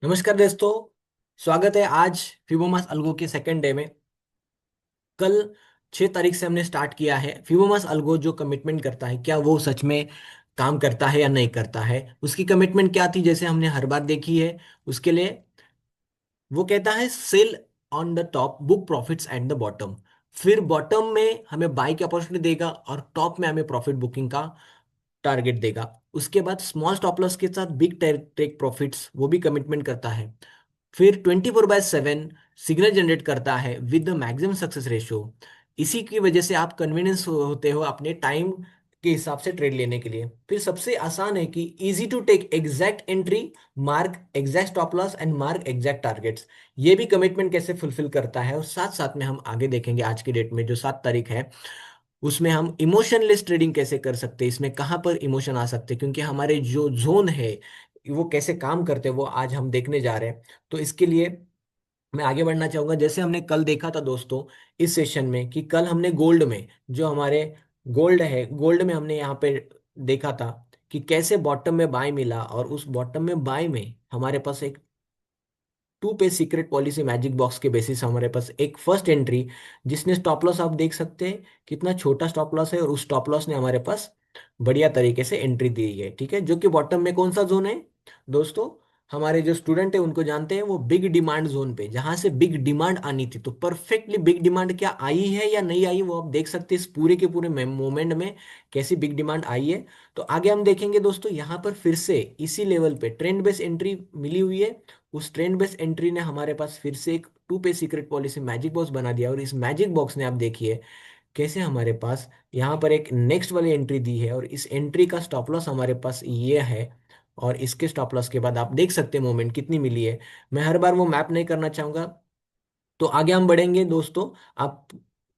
नमस्कार दोस्तों। स्वागत है आज फिबोनाची अल्गो के सेकंड डे में। कल 6 तारीख से हमने स्टार्ट किया है। फिबोनाची अल्गो जो कमिटमेंट करता है क्या वो सच में काम करता है या नहीं करता है, उसकी कमिटमेंट क्या थी जैसे हमने हर बार देखी है। उसके लिए वो कहता है sell on the top, book profits at the bottom. फिर बॉटम में हमें बाई की अपॉर्चुनिटी देगा और टॉप में हमें प्रॉफिट बुकिंग का टारगेट देगा। उसके बाद स्मॉल स्टॉप लॉस के साथ बिग टेक प्रॉफिट्स वो भी कमिटमेंट करता है। फिर 24/7 सिग्नल जनरेट करता है with the maximum success ratio. इसी की वजह से आप कन्वीनियंस होते हो अपने टाइम के हिसाब से ट्रेड लेने के लिए। फिर सबसे आसान है कि easy to take exact entry, mark exact stop loss and mark exact targets. ये भी कमिटमेंट कैसे फुलफिल करता है, और साथ साथ में हम आगे देखेंगे आज की डेट में जो 7 तारीख है उसमें हम इमोशनलेस ट्रेडिंग कैसे कर सकते हैं, इसमें कहाँ पर इमोशन आ सकते हैं, क्योंकि हमारे जो जोन है वो कैसे काम करते हैं वो आज हम देखने जा रहे हैं। तो इसके लिए मैं आगे बढ़ना चाहूंगा। जैसे हमने कल देखा था दोस्तों इस सेशन में कि कल हमने गोल्ड में जो हमारे गोल्ड है, गोल्ड में हमने यहाँ पे देखा था कि कैसे बॉटम में बाय मिला, और उस बॉटम में बाय में हमारे पास एक to pay secret policy magic box के बेसिस हमारे पास एक फर्स्ट एंट्री, जिसने स्टॉप लॉस आप देख सकते हैं कितना छोटा स्टॉप लॉस है, और उस स्टॉप लॉस ने हमारे पास बढ़िया तरीके से एंट्री दी है। ठीक है, जो कि बॉटम में कौन सा जोन है दोस्तों, हमारे जो स्टूडेंट है उनको जानते हैं, वो बिग डिमांड जोन पे जहां से बिग डिमांड आनी थी। तो परफेक्टली बिग डिमांड क्या आई है या नहीं आई वो आप देख सकते हैं इस पूरे के पूरे मोमेंट में कैसी बिग डिमांड आई है। तो आगे हम देखेंगे दोस्तों, यहाँ पर फिर से इसी लेवल पे ट्रेंड बेस एंट्री मिली हुई है। उस ट्रेंड बेस एंट्री ने हमारे पास फिर से एक to pay secret policy magic box बना दिया, और इस मैजिक बॉक्स ने आप देखिए कैसे हमारे पास यहाँ पर एक नेक्स्ट वाली एंट्री दी है, और इस एंट्री का स्टॉप लॉस हमारे पास ये है। और इसके स्टॉप लॉस के बाद आप देख सकते हैं मोमेंट कितनी मिली है। मैं हर बार वो मैप नहीं करना चाहूंगा। तो आगे हम बढ़ेंगे दोस्तों, आप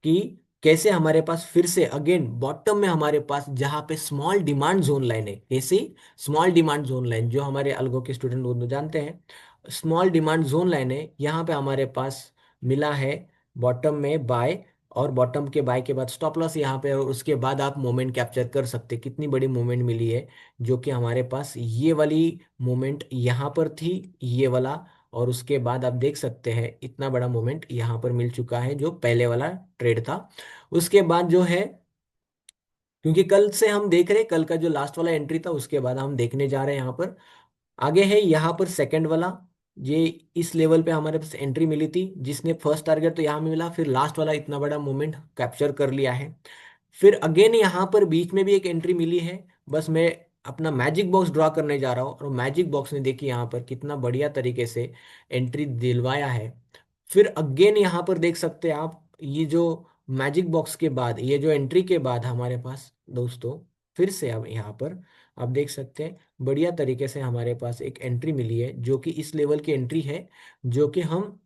कि कैसे हमारे पास फिर से अगेन बॉटम में हमारे पास जहां पे स्मॉल डिमांड जोन लाइन है, कैसी स्मॉल डिमांड जोन लाइन जो हमारे अलगो के स्टूडेंट लोग जानते हैं स्मॉल डिमांड जोन लाइन है, यहाँ पे हमारे पास मिला है बॉटम में बाय, और बॉटम के बाय के बाद स्टॉप लॉस यहाँ पे, और उसके बाद आप मोमेंट कैप्चर कर सकते कितनी बड़ी मोमेंट मिली है। जो कि हमारे पास ये वाली मोमेंट यहाँ पर थी, ये वाला, और उसके बाद आप देख सकते हैं इतना बड़ा मोमेंट यहाँ पर मिल चुका है जो पहले वाला ट्रेड था। उसके बाद जो है, क्योंकि कल से हम देख रहे हैं कल का जो लास्ट वाला एंट्री था उसके बाद हम देखने जा रहे हैं यहाँ पर आगे है यहाँ पर सेकंड वाला। ये इस लेवल पे हमारे पास एंट्री मिली थी जिसने फर्स्ट टारगेट तो यहाँ मिला, फिर लास्ट वाला इतना बड़ा मोमेंट कैप्चर कर लिया है। फिर अगेन यहाँ पर बीच में भी एक एंट्री मिली है। बस मैं अपना मैजिक बॉक्स ड्रॉ करने जा रहा हूँ, और मैजिक बॉक्स ने देखिए यहाँ पर कितना बढ़िया तरीके से एंट्री दिलवाया है। फिर अगेन यहाँ पर देख सकते हैं आप ये जो मैजिक बॉक्स के बाद ये जो एंट्री के बाद हमारे पास दोस्तों फिर से अब यहाँ पर आप देख सकते हैं बढ़िया तरीके से हमारे पास एक एंट्री मिली है जो कि इस लेवल की एंट्री है, जो कि हम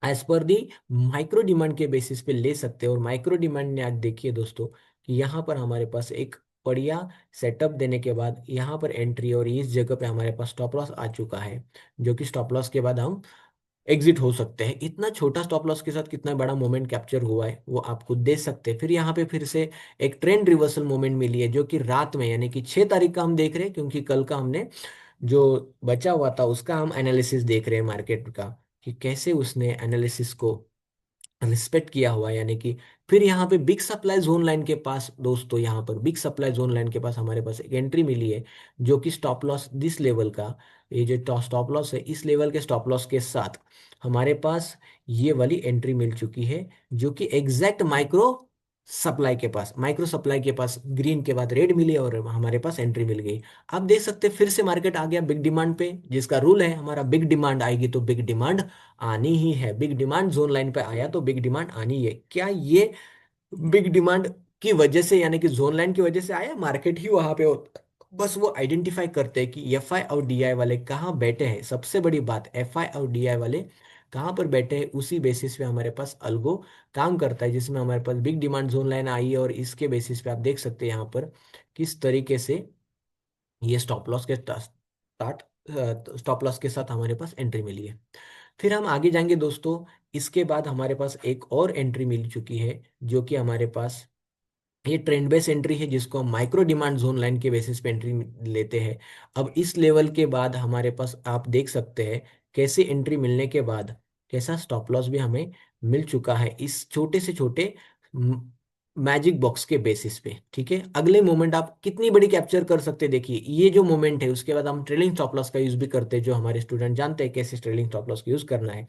as per the micro demand के बेसिस पे ले सकते हैं। और माइक्रो डिमांड ने आज देखिए दोस्तों कि यहाँ पर हमारे पास एक बढ़िया सेटअप देने के बाद यहाँ पर एंट्री, और इस जगह पे हमारे पास स्टॉप लॉस आ चुका है, जो कि स्टॉप लॉस के बाद हम एग्जिट हो सकते हैं। इतना छोटा स्टॉप लॉस के साथ कितना बड़ा मोमेंट कैप्चर हुआ है वो आप खुद देख सकते हैं। फिर यहाँ पे फिर से एक ट्रेंड रिवर्सल मोमेंट मिली है जो कि रात में यानी कि 6 तारीख का हम देख रहे हैं, क्योंकि कल का हमने जो बचा हुआ था उसका हम एनालिसिस देख रहे हैं मार्केट का कि कैसे उसने एनालिसिस को रिस्पेक्ट किया हुआ है। यानी कि फिर यहाँ पे बिग सप्लाई जोन लाइन के पास दोस्तों, यहाँ पर बिग सप्लाई जोन लाइन के पास हमारे पास एक एंट्री मिली है जो कि स्टॉप लॉस दिस लेवल का, ये जो स्टॉप लॉस है इस लेवल के स्टॉप लॉस के साथ हमारे पास ये वाली एंट्री मिल चुकी है, जो कि एग्जैक्ट माइक्रो सप्लाई के पास ग्रीन के बाद रेड मिली, और हमारे पास एंट्री मिल गई। आप देख सकते हैं फिर से मार्केट आ गया बिग डिमांड पे, जिसका रूल है हमारा बिग डिमांड आएगी तो बिग डिमांड आनी ही है। बिग डिमांड जोन लाइन पे आया तो बिग डिमांड आनी है। क्या ये बिग डिमांड की वजह से यानी कि जोन लाइन की वजह से आया, मार्केट ही वहां पे होता है। बस वो आइडेंटिफाई करते हैं कि एफ आई और डी आई वाले कहाँ बैठे हैं। सबसे बड़ी बात एफ आई और डी आई वाले कहाँ पर बैठे हैं, उसी बेसिस पे हमारे पास अल्गो काम करता है, जिसमें हमारे पास बिग डिमांड जोन लाइन आई है, और इसके बेसिस पे आप देख सकते हैं यहाँ पर किस तरीके से ये स्टॉप लॉस के साथ हमारे पास एंट्री मिली है। फिर हम आगे जाएंगे दोस्तों, इसके बाद हमारे पास एक और एंट्री मिल चुकी है जो कि हमारे पास ये ट्रेंड बेस एंट्री है, जिसको हम माइक्रो डिमांड जोन लाइन के बेसिस पे एंट्री लेते हैं। अब इस लेवल के बाद हमारे पास आप देख सकते हैं कैसे एंट्री मिलने के बाद कैसा स्टॉप लॉस भी हमें मिल चुका है इस छोटे से छोटे मैजिक बॉक्स के बेसिस पे। ठीक है, अगले मोमेंट आप कितनी बड़ी कैप्चर कर सकते हैं, देखिए ये जो मोमेंट है उसके बाद हम ट्रेलिंग स्टॉप लॉस का यूज भी करते हैं, जो हमारे स्टूडेंट जानते हैं कैसे ट्रेलिंग स्टॉप लॉस का यूज करना है।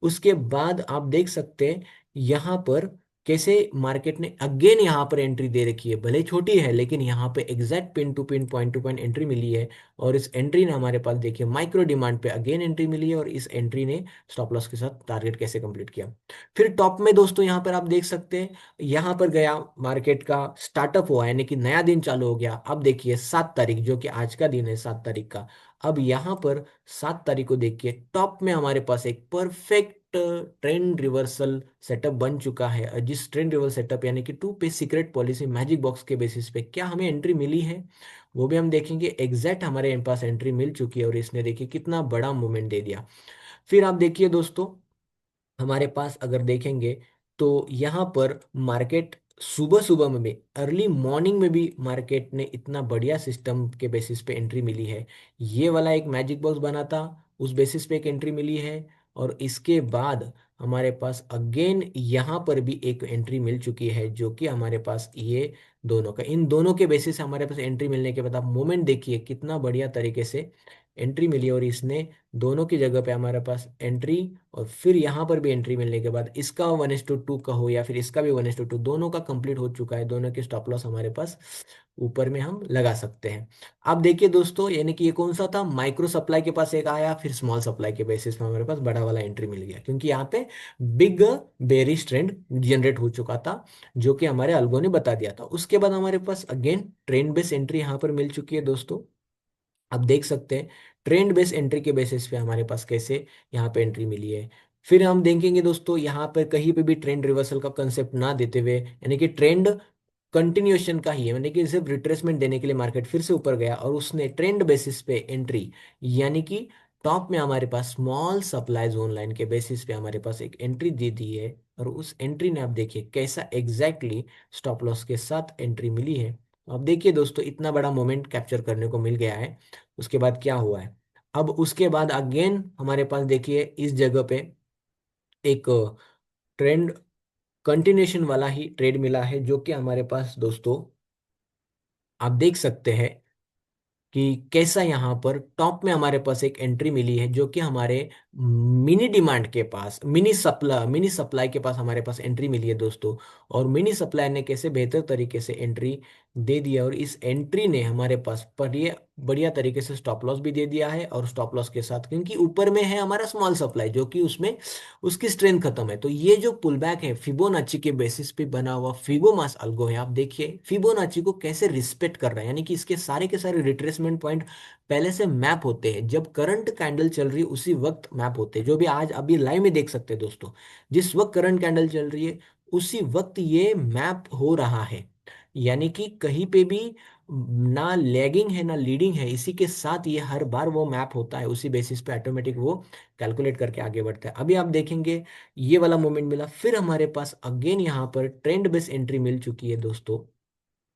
उसके बाद आप देख सकते हैं यहाँ पर कैसे मार्केट ने अगेन यहाँ पर एंट्री दे रखी है, भले छोटी है लेकिन यहाँ पे exact pin to pin point to point entry मिली है। और इस एंट्री ने हमारे पास देखिए माइक्रो डिमांड पे अगेन एंट्री मिली है, और इस एंट्री ने स्टॉप लॉस के साथ टारगेट कैसे कंप्लीट किया। फिर टॉप में दोस्तों यहाँ पर आप देख सकते हैं, यहाँ पर गया मार्केट का स्टार्टअप हुआ, यानी कि नया दिन चालू हो गया। अब देखिए 7 तारीख, जो कि आज का दिन है 7 तारीख का। अब यहाँ पर 7 तारीख को देखिए टॉप में हमारे पास एक परफेक्ट ट्रेंड रिवर्सल सेटअप बन चुका है। जिस ट्रेंड रिवर्सल सेटअप यानी कि to pay secret policy magic box के बेसिस पे क्या हमें एंट्री मिली है वो भी हम देखेंगे। एग्जैक्ट हमारे पास एंट्री मिल चुकी है और इसने देखिए कितना बड़ा मूवमेंट दे दिया। फिर आप देखिए दोस्तों, हमारे पास अगर देखेंगे तो यहाँ पर मार्केट सुबह सुबह में भी, अर्ली मॉर्निंग में भी मार्केट ने इतना बढ़िया सिस्टम के बेसिस पे एंट्री मिली है। ये वाला एक मैजिक बॉक्स बना था, उस बेसिस पे एक एंट्री मिली है। और इसके बाद हमारे पास अगेन यहाँ पर भी एक एंट्री मिल चुकी है, जो कि हमारे पास ये दोनों का, इन दोनों के बेसिस से हमारे पास एंट्री मिलने के बाद आप मोमेंट देखिए कितना बढ़िया तरीके से एंट्री मिली। और इसने दोनों की जगह पे हमारे पास एंट्री, और फिर यहाँ पर भी एंट्री मिलने के बाद इसका 1:2 का हो या फिर इसका भी 1:2, दोनों का कंप्लीट हो चुका है। दोनों के स्टॉप लॉस हमारे पास ऊपर में हम लगा सकते हैं। अब देखिए दोस्तों, यानी कि ये कौन सा था, माइक्रो सप्लाई के पास एक आया, फिर स्मॉल सप्लाई के बेसिस में हमारे पास बड़ा वाला एंट्री मिल गया, क्योंकि यहाँ पे बिग बेरिश ट्रेंड जनरेट हो चुका था, जो कि हमारे अल्गो ने बता दिया था। उसके बाद हमारे पास अगेन ट्रेंड बेस एंट्री यहाँ पर मिल चुकी है दोस्तों। आप देख सकते हैं ट्रेंड बेस एंट्री के बेसिस पे हमारे पास कैसे यहाँ पे एंट्री मिली है। फिर हम देखेंगे दोस्तों, यहाँ पर कहीं पे भी ट्रेंड रिवर्सल का कंसेप्ट ना देते हुए, यानी कि ट्रेंड कंटिन्यूएशन का ही है, यानी कि सिर्फ रिट्रेसमेंट देने के लिए मार्केट फिर से ऊपर गया और उसने ट्रेंड बेसिस पे एंट्री, यानी कि टॉप में हमारे पास स्मॉल सप्लाई जोन लाइन के बेसिस पे हमारे पास एक एंट्री दे दी है। और उस एंट्री ने आप देखिए कैसा एग्जैक्टली स्टॉप लॉस के साथ एंट्री मिली है। अब देखिए दोस्तों, इतना बड़ा मोमेंट कैप्चर करने को मिल गया है। उसके बाद क्या हुआ है, अब उसके बाद अगेन हमारे पास देखिए इस जगह पे एक ट्रेंड कंटिन्यूएशन वाला ही ट्रेड मिला है, जो कि हमारे पास दोस्तों आप देख सकते हैं कि कैसा यहाँ पर टॉप में हमारे पास एक एंट्री मिली है, जो कि हमारे मिनी डिमांड के पास, मिनी सप्लाई के पास हमारे पास एंट्री मिली है दोस्तों। और मिनी सप्लाई ने कैसे बेहतर तरीके से एंट्री दे दिया, और इस एंट्री ने हमारे पास बढ़िया बढ़िया तरीके से स्टॉप लॉस भी दे दिया है। और स्टॉप लॉस के साथ क्योंकि ऊपर में है हमारा स्मॉल सप्लाई, जो कि उसमें उसकी स्ट्रेंथ खत्म है, तो ये जो पुल बैक है फिबोनाची के बेसिस पे बना हुआ फिबोमास अल्गो है। आप देखिए फिबोनाची को कैसे रिस्पेक्ट कर रहा है, यानी कि इसके सारे के सारे रिट्रेसमेंट पॉइंट पहले से मैप होते हैं, जब करंट कैंडल चल रही है उसी वक्त मैप होते हैं, जो भी आज अभी लाइव में देख सकते हैं दोस्तों। जिस वक्त करंट कैंडल चल रही है उसी वक्त ये मैप हो रहा है, यानी कि कहीं पे भी ना लैगिंग है ना लीडिंग है, इसी के साथ ये हर बार वो मैप होता है, उसी बेसिस पे ऑटोमेटिक वो कैलकुलेट करके आगे बढ़ता है। अभी आप देखेंगे ये वाला मोमेंट मिला, फिर हमारे पास अगेन यहाँ पर ट्रेंड बेस एंट्री मिल चुकी है दोस्तों।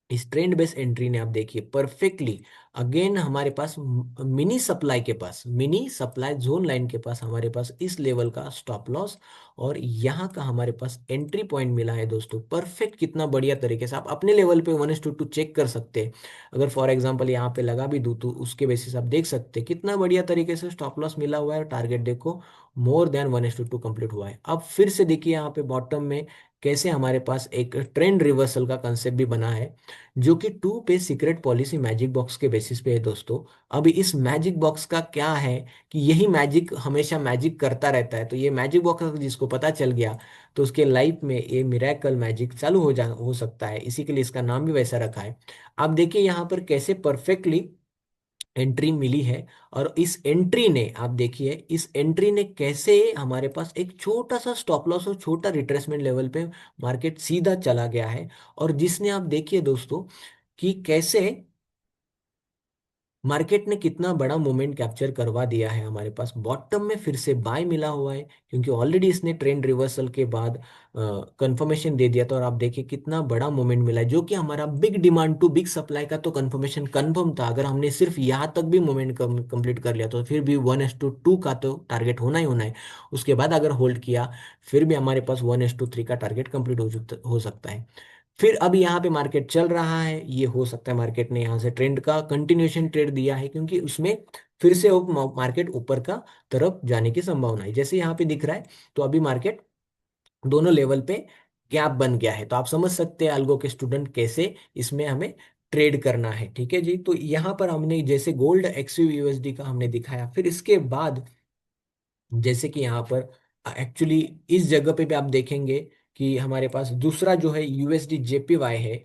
इस ट्रेंड बेस एंट्री ने आप देखिए परफेक्टली अगेन हमारे पास मिनी सप्लाई जोन लाइन के पास हमारे पास इस लेवल का स्टॉप लॉस और यहाँ का हमारे पास एंट्री पॉइंट मिला है दोस्तों। परफेक्ट, कितना बढ़िया तरीके से आप अपने लेवल पे 1:2 चेक कर सकते हैं। अगर फॉर एग्जांपल यहाँ पे लगा भी दूं तो उसके बेसिस आप देख सकते हैं कितना बढ़िया तरीके से स्टॉप लॉस मिला हुआ है। टारगेट देखो मोर देन 1:2 कंप्लीट हुआ है। अब फिर से देखिए यहाँ पे बॉटम में कैसे हमारे पास एक ट्रेंड रिवर्सल का कंसेप्ट भी बना है, जो कि to pay secret policy magic box के बेसिस पे है दोस्तों। अब इस मैजिक बॉक्स का क्या है कि यही मैजिक हमेशा मैजिक करता रहता है, तो ये मैजिक बॉक्स जिसको पता चल गया तो उसके लाइफ में ये मिरेकल मैजिक चालू हो सकता है, इसी के लिए इसका नाम भी वैसा रखा है। आप देखिए यहाँ पर कैसे परफेक्टली एंट्री मिली है। और इस एंट्री ने आप देखिए इस एंट्री ने कैसे हमारे पास एक छोटा सा स्टॉप लॉस और छोटा रिट्रेसमेंट लेवल पे मार्केट सीधा चला गया है। और जिसने आप देखिए दोस्तों कि कैसे मार्केट ने कितना बड़ा मोमेंट कैप्चर करवा दिया है हमारे पास, बॉटम में फिर से बाय मिला हुआ है, क्योंकि ऑलरेडी इसने ट्रेंड रिवर्सल के बाद कंफर्मेशन दे दिया था। और आप देखिए कितना बड़ा मोमेंट मिला है, जो कि हमारा big demand to big supply का तो कंफर्मेशन कंफर्म था। अगर हमने सिर्फ यहाँ तक भी मोमेंट कंप्लीट कर लिया तो फिर भी 1:2 का तो टारगेट होना ही होना है। उसके बाद अगर होल्ड किया फिर भी हमारे पास 1:3 का टारगेट कंप्लीट हो सकता है। फिर अब यहाँ पे मार्केट चल रहा है, ये हो सकता है मार्केट ने यहाँ से ट्रेंड का कंटिन्यूएशन ट्रेड दिया है, क्योंकि उसमें फिर से मार्केट ऊपर का तरफ जाने की संभावना है, जैसे यहाँ पे दिख रहा है। तो अभी मार्केट दोनों लेवल पे गैप बन गया है, तो आप समझ सकते हैं अल्गो के स्टूडेंट कैसे इसमें हमें ट्रेड करना है। ठीक है जी, तो यहाँ पर हमने जैसे गोल्ड एक्सयू यूएसडी का हमने दिखाया, फिर इसके बाद जैसे कि यहाँ पर एक्चुअली इस जगह पे भी आप देखेंगे कि हमारे पास दूसरा जो है यूएसडी जेपीवाई है।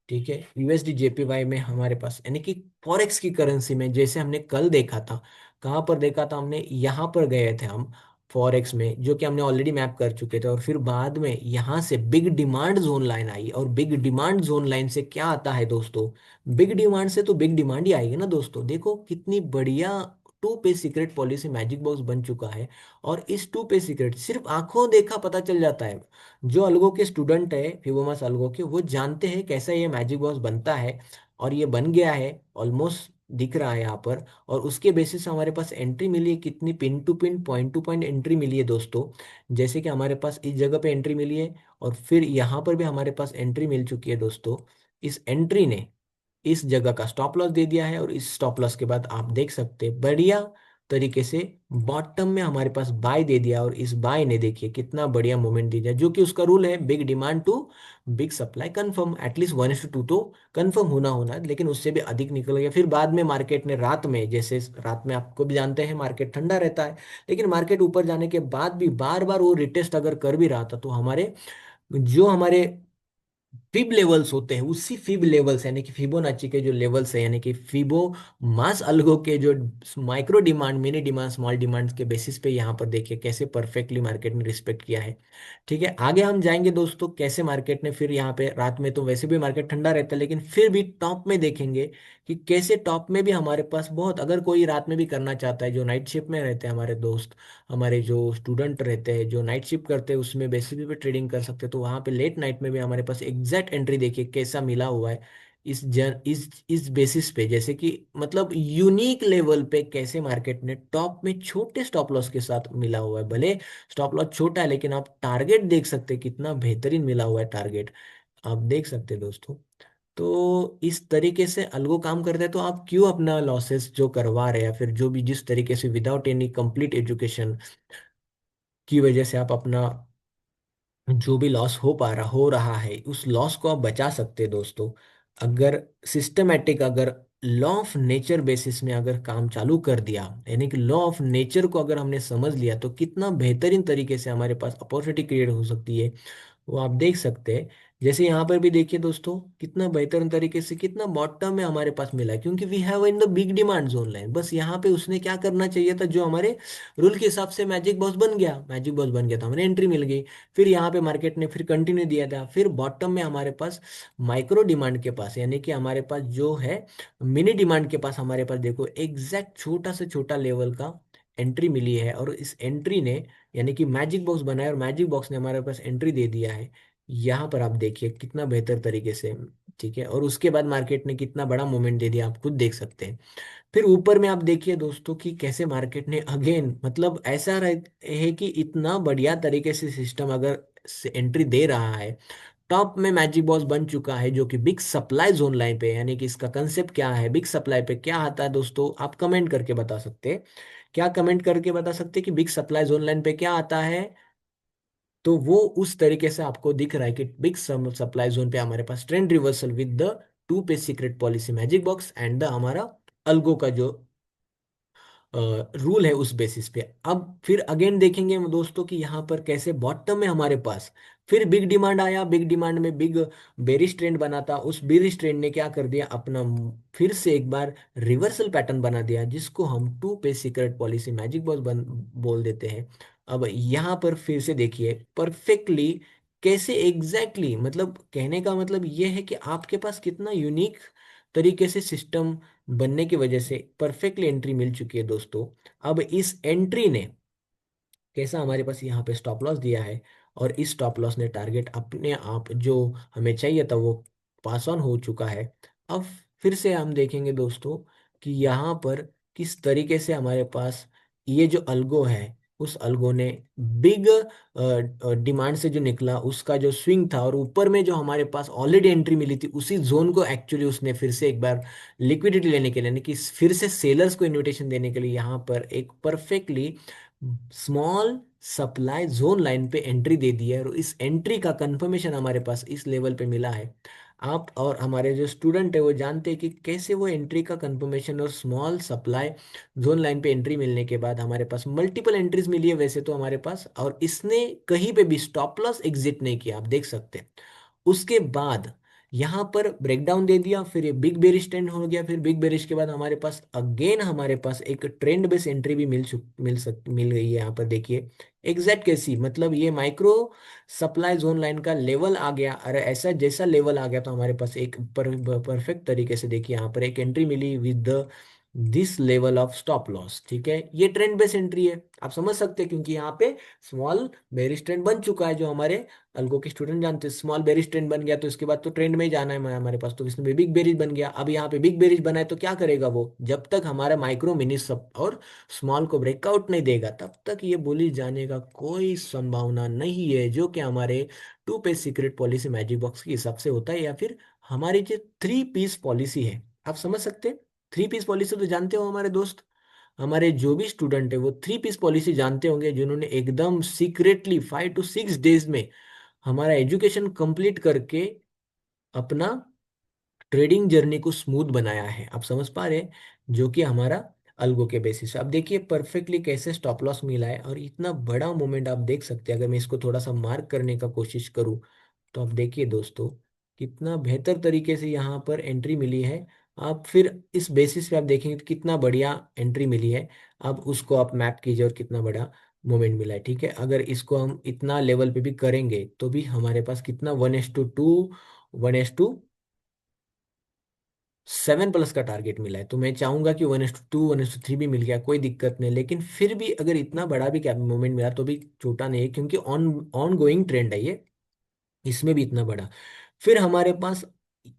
ठीक है, यूएसडी जेपीवाई में हमारे पास यानी कि फॉरेक्स की करेंसी में, जैसे हमने कल देखा था, कहाँ पर देखा था हमने, यहाँ पर गए थे हम फॉरेक्स में, जो कि हमने ऑलरेडी मैप कर चुके थे। और फिर बाद में यहाँ से बिग डिमांड जोन लाइन आई, और बिग डिमांड जोन लाइन से क्या आता है दोस्तों, बिग डिमांड से तो बिग डिमांड ही आएगी ना दोस्तों। देखो कितनी बढ़िया to pay secret policy magic box बन चुका है। और इस टू पे सीक्रेट सिर्फ आंखों देखा पता चल जाता है। जो अलगो के स्टूडेंट है फिबोनाची अलगो के, वो जानते हैं कैसा ये मैजिक बॉक्स बनता है। और ये बन गया है, ऑलमोस्ट दिख रहा है यहाँ पर। और उसके बेसिस से हमारे पास एंट्री मिली है, कितनी pin to pin point to point entry मिली है दोस्तों। जैसे कि हमारे पास इस जगह पे एंट्री मिली है, और फिर यहाँ पर भी हमारे पास एंट्री मिल चुकी है दोस्तों। इस एंट्री ने इस जगह का स्टॉप लॉस दे दिया है, और इस स्टॉप लॉस के बाद आप देख सकते हैं बढ़िया तरीके से बॉटम में हमारे पास बाय दे दिया। और इस बाय ने देखिए कितना बढ़िया मोमेंट दे दिया, जो कि उसका रूल है big demand to big supply confirm, at least 1:2 तो कंफर्म होना होना है, लेकिन उससे भी अधिक निकल गया। फिर बाद में मार्केट ने रात में, जैसे रात में आपको भी जानते हैं मार्केट ठंडा रहता है, लेकिन मार्केट ऊपर जाने के बाद भी बार बार वो रिटेस्ट अगर कर भी रहा था, तो हमारे जो हमारे फिब लेवल्स होते हैं, उसी फिब लेवल्स यानी कि फिबोनाची के जो लेवल्स है, यानी कि फिबो मास अल्गो के जो micro demand, mini demand, small demand के बेसिस पे यहाँ पर देखिए कैसे परफेक्टली मार्केट ने रिस्पेक्ट किया है। ठीक है, आगे हम जाएंगे दोस्तों कैसे मार्केट ने फिर यहाँ पे रात में तो वैसे भी मार्केट ठंडा रहता है, लेकिन फिर भी टॉप में देखेंगे कि कैसे टॉप में भी हमारे पास बहुत, अगर कोई रात में भी करना चाहता है, जो नाइट शिफ्ट में रहते हैं हमारे दोस्त, हमारे जो स्टूडेंट रहते हैं जो नाइट शिफ्ट करते हैं, उसमें बेसिस पे ट्रेडिंग कर सकते हैं। तो वहाँ पे लेट नाइट में भी हमारे पास एग्जैक्ट एंट्री देखिए कैसा मिला हुआ है। इस बेसिस पे, जैसे कि मतलब यूनिक लेवल पे कैसे मार्केट ने टॉप में छोटे स्टॉप लॉस के साथ मिला हुआ है। भले स्टॉप लॉस छोटा है, लेकिन आप टारगेट देख सकते हैं कितना बेहतरीन मिला हुआ है टारगेट, आप देख सकते हैं दोस्तों। तो इस तरीके से अलगो काम करते हैं, तो आप क्यों अपना लॉसेस जो करवा रहे हैं, या फिर जो भी जिस तरीके से विदाउट एनी कंप्लीट एजुकेशन की वजह से आप अपना जो भी लॉस हो रहा है, उस लॉस को आप बचा सकते हैं दोस्तों। अगर सिस्टमेटिक, अगर लॉ ऑफ नेचर बेसिस में अगर काम चालू कर दिया, यानी कि लॉ ऑफ नेचर को अगर हमने समझ लिया, तो कितना बेहतरीन तरीके से हमारे पास अपॉर्चुनिटी क्रिएट हो सकती है, वो आप देख सकते हैं। जैसे यहाँ पर भी देखिए दोस्तों कितना बेहतरीन तरीके से कितना बॉटम में हमारे पास मिला है, क्योंकि we have in the big demand zone line. बस यहाँ पे उसने क्या करना चाहिए था, जो हमारे रूल के हिसाब से मैजिक बॉस बन गया, मैजिक बॉस बन गया तो हमें एंट्री मिल गई। फिर यहाँ पे मार्केट ने फिर कंटिन्यू दिया था, फिर बॉटम में हमारे पास माइक्रो डिमांड के पास, यानी कि हमारे पास जो है मिनी डिमांड के पास, हमारे पास देखो एग्जैक्ट छोटा से छोटा लेवल का एंट्री मिली है। और इस एंट्री ने यानी कि मैजिक बॉक्स बनाया, और मैजिक बॉक्स ने हमारे पास एंट्री दे दिया है। यहाँ पर आप देखिए कितना बेहतर तरीके से। ठीक है, और उसके बाद मार्केट ने कितना बड़ा मूवमेंट दे दिया, आप खुद देख सकते हैं। फिर ऊपर में आप देखिए दोस्तों कि कैसे मार्केट ने अगेन, मतलब ऐसा है कि इतना बढ़िया तरीके से सिस्टम अगर से एंट्री दे रहा है, टॉप में मैजिक बॉस बन चुका है, जो कि बिग सप्लाई जोन लाइन पे, यानी कि इसका कंसेप्ट क्या है, बिग सप्लाई पे क्या आता है दोस्तों, आप कमेंट करके बता सकते हैं। क्या कमेंट करके बता सकते हैं कि बिग सप्लाई जोन लाइन पे क्या आता है। तो वो उस तरीके से आपको दिख रहा है कि बिग सप्लाई जोन पे हमारे पास trend reversal with the two pay secret policy magic box and the हमारा अल्गो का जो रूल है उस बेसिस पे। अब फिर अगेन देखेंगे हम दोस्तों कि यहाँ पर कैसे बॉटम में हमारे पास फिर बिग डिमांड आया, बिग डिमांड में बिग बेरिश ट्रेंड बना था, उस बेरिश ट्रेंड ने क्या कर दिया, अपना फिर से एक बार रिवर्सल पैटर्न बना दिया, जिसको हम to pay secret policy magic boss बोल देते हैं। अब यहाँ पर फिर से देखिए परफेक्टली कैसे मतलब कहने का मतलब ये है कि आपके पास कितना यूनिक तरीके से सिस्टम बनने की वजह से परफेक्टली एंट्री मिल चुकी है दोस्तों। अब इस एंट्री ने कैसा हमारे पास यहाँ पे स्टॉप लॉस दिया है, और इस स्टॉप लॉस ने टारगेट अपने आप जो हमें चाहिए था वो पास ऑन हो चुका है। अब फिर से हम देखेंगे दोस्तों कि यहाँ पर किस तरीके से हमारे पास ये जो अल्गो है, उस अल्गो ने बिग डिमांड से जो निकला उसका जो स्विंग था, और ऊपर में जो हमारे पास ऑलरेडी एंट्री मिली थी उसी जोन को एक्चुअली उसने फिर से एक बार लिक्विडिटी लेने के लिए, यानी कि फिर से सेलर्स को इनविटेशन देने के लिए यहाँ पर एक perfectly small supply zone line पे एंट्री दे दी है, और इस एंट्री का कंफर्मेशन हमारे पास इस लेवल पे मिला है। आप और हमारे जो स्टूडेंट है वो जानते हैं कि कैसे वो एंट्री का कंफर्मेशन और स्मॉल सप्लाई जोन लाइन पे एंट्री मिलने के बाद हमारे पास मल्टीपल एंट्रीज मिली है वैसे तो हमारे पास, और इसने कहीं पे भी स्टॉप लॉस एग्जिट नहीं किया, आप देख सकते हैं। उसके बाद यहाँ पर ब्रेकडाउन दे दिया, फिर ये बिग बेरिश ट्रेंड हो गया, फिर बिग बेरिश के बाद हमारे पास अगेन हमारे पास एक ट्रेंड बेस एंट्री भी मिल गई है। यहाँ पर देखिए एग्जैक्ट कैसी, मतलब ये माइक्रो सप्लाई जोन लाइन का लेवल आ गया, अरे ऐसा जैसा लेवल आ गया तो हमारे पास एक परफेक्ट तरीके से देखिए यहाँ पर एक एंट्री मिली with this level of stop loss. ठीक है, ये ट्रेंड बेस एंट्री है, आप समझ सकते हैं, क्योंकि यहाँ पे स्मॉल बेरिश ट्रेंड बन चुका है, जो हमारे अल्गो के स्टूडेंट जानते हैं। स्मॉल बेरिश ट्रेंड बन गया तो इसके बाद तो ट्रेंड में ही जाना है हमारे पास, तो इसमें बिग बेरिश बन गया। अब यहाँ पे बिग बेरिश बना है तो क्या करेगा वो, जब तक हमारा माइक्रो मिनी सब और स्मॉल को ब्रेकआउट नहीं देगा तब तक ये बुलिश जाने का कोई संभावना नहीं है, जो कि हमारे two page secret policy magic box के हिसाब से होता है, या फिर हमारी जो थ्री पीस पॉलिसी है, आप समझ सकते हैं। थ्री पीस पॉलिसी तो जानते हो हमारे दोस्त, हमारे जो भी स्टूडेंट है वो थ्री पीस पॉलिसी जानते होंगे, जिन्होंने एकदम सीक्रेटली 5 to 6 डेज में हमारा एजुकेशन कंप्लीट करके अपना ट्रेडिंग जर्नी को स्मूथ बनाया है, आप समझ पा रहे हैं, जो कि हमारा अल्गो के बेसिस। अब देखिए परफेक्टली कैसे स्टॉप लॉस मिला है, और इतना बड़ा मूवमेंट आप देख सकते हैं। अगर मैं इसको थोड़ा सा मार्क करने का कोशिश करूं तो आप देखिए दोस्तों कितना बेहतर तरीके से यहाँ पर एंट्री मिली है। आप फिर इस बेसिस पे आप देखेंगे कि कितना बढ़िया एंट्री मिली है। अब उसको आप मैप कीजिए और कितना बड़ा मूवमेंट मिला है। ठीक है, अगर इसको हम इतना लेवल पे भी करेंगे तो भी हमारे पास कितना 1:2, 1:7+ का टारगेट मिला है। तो मैं चाहूंगा कि 1:2, 1:3 भी मिल गया कोई दिक्कत नहीं, लेकिन फिर भी अगर इतना बड़ा भी कैप मूवमेंट मिला तो भी छोटा नहीं है, क्योंकि ऑन गोइंग ट्रेंड है ये, इसमें भी इतना बड़ा। फिर हमारे पास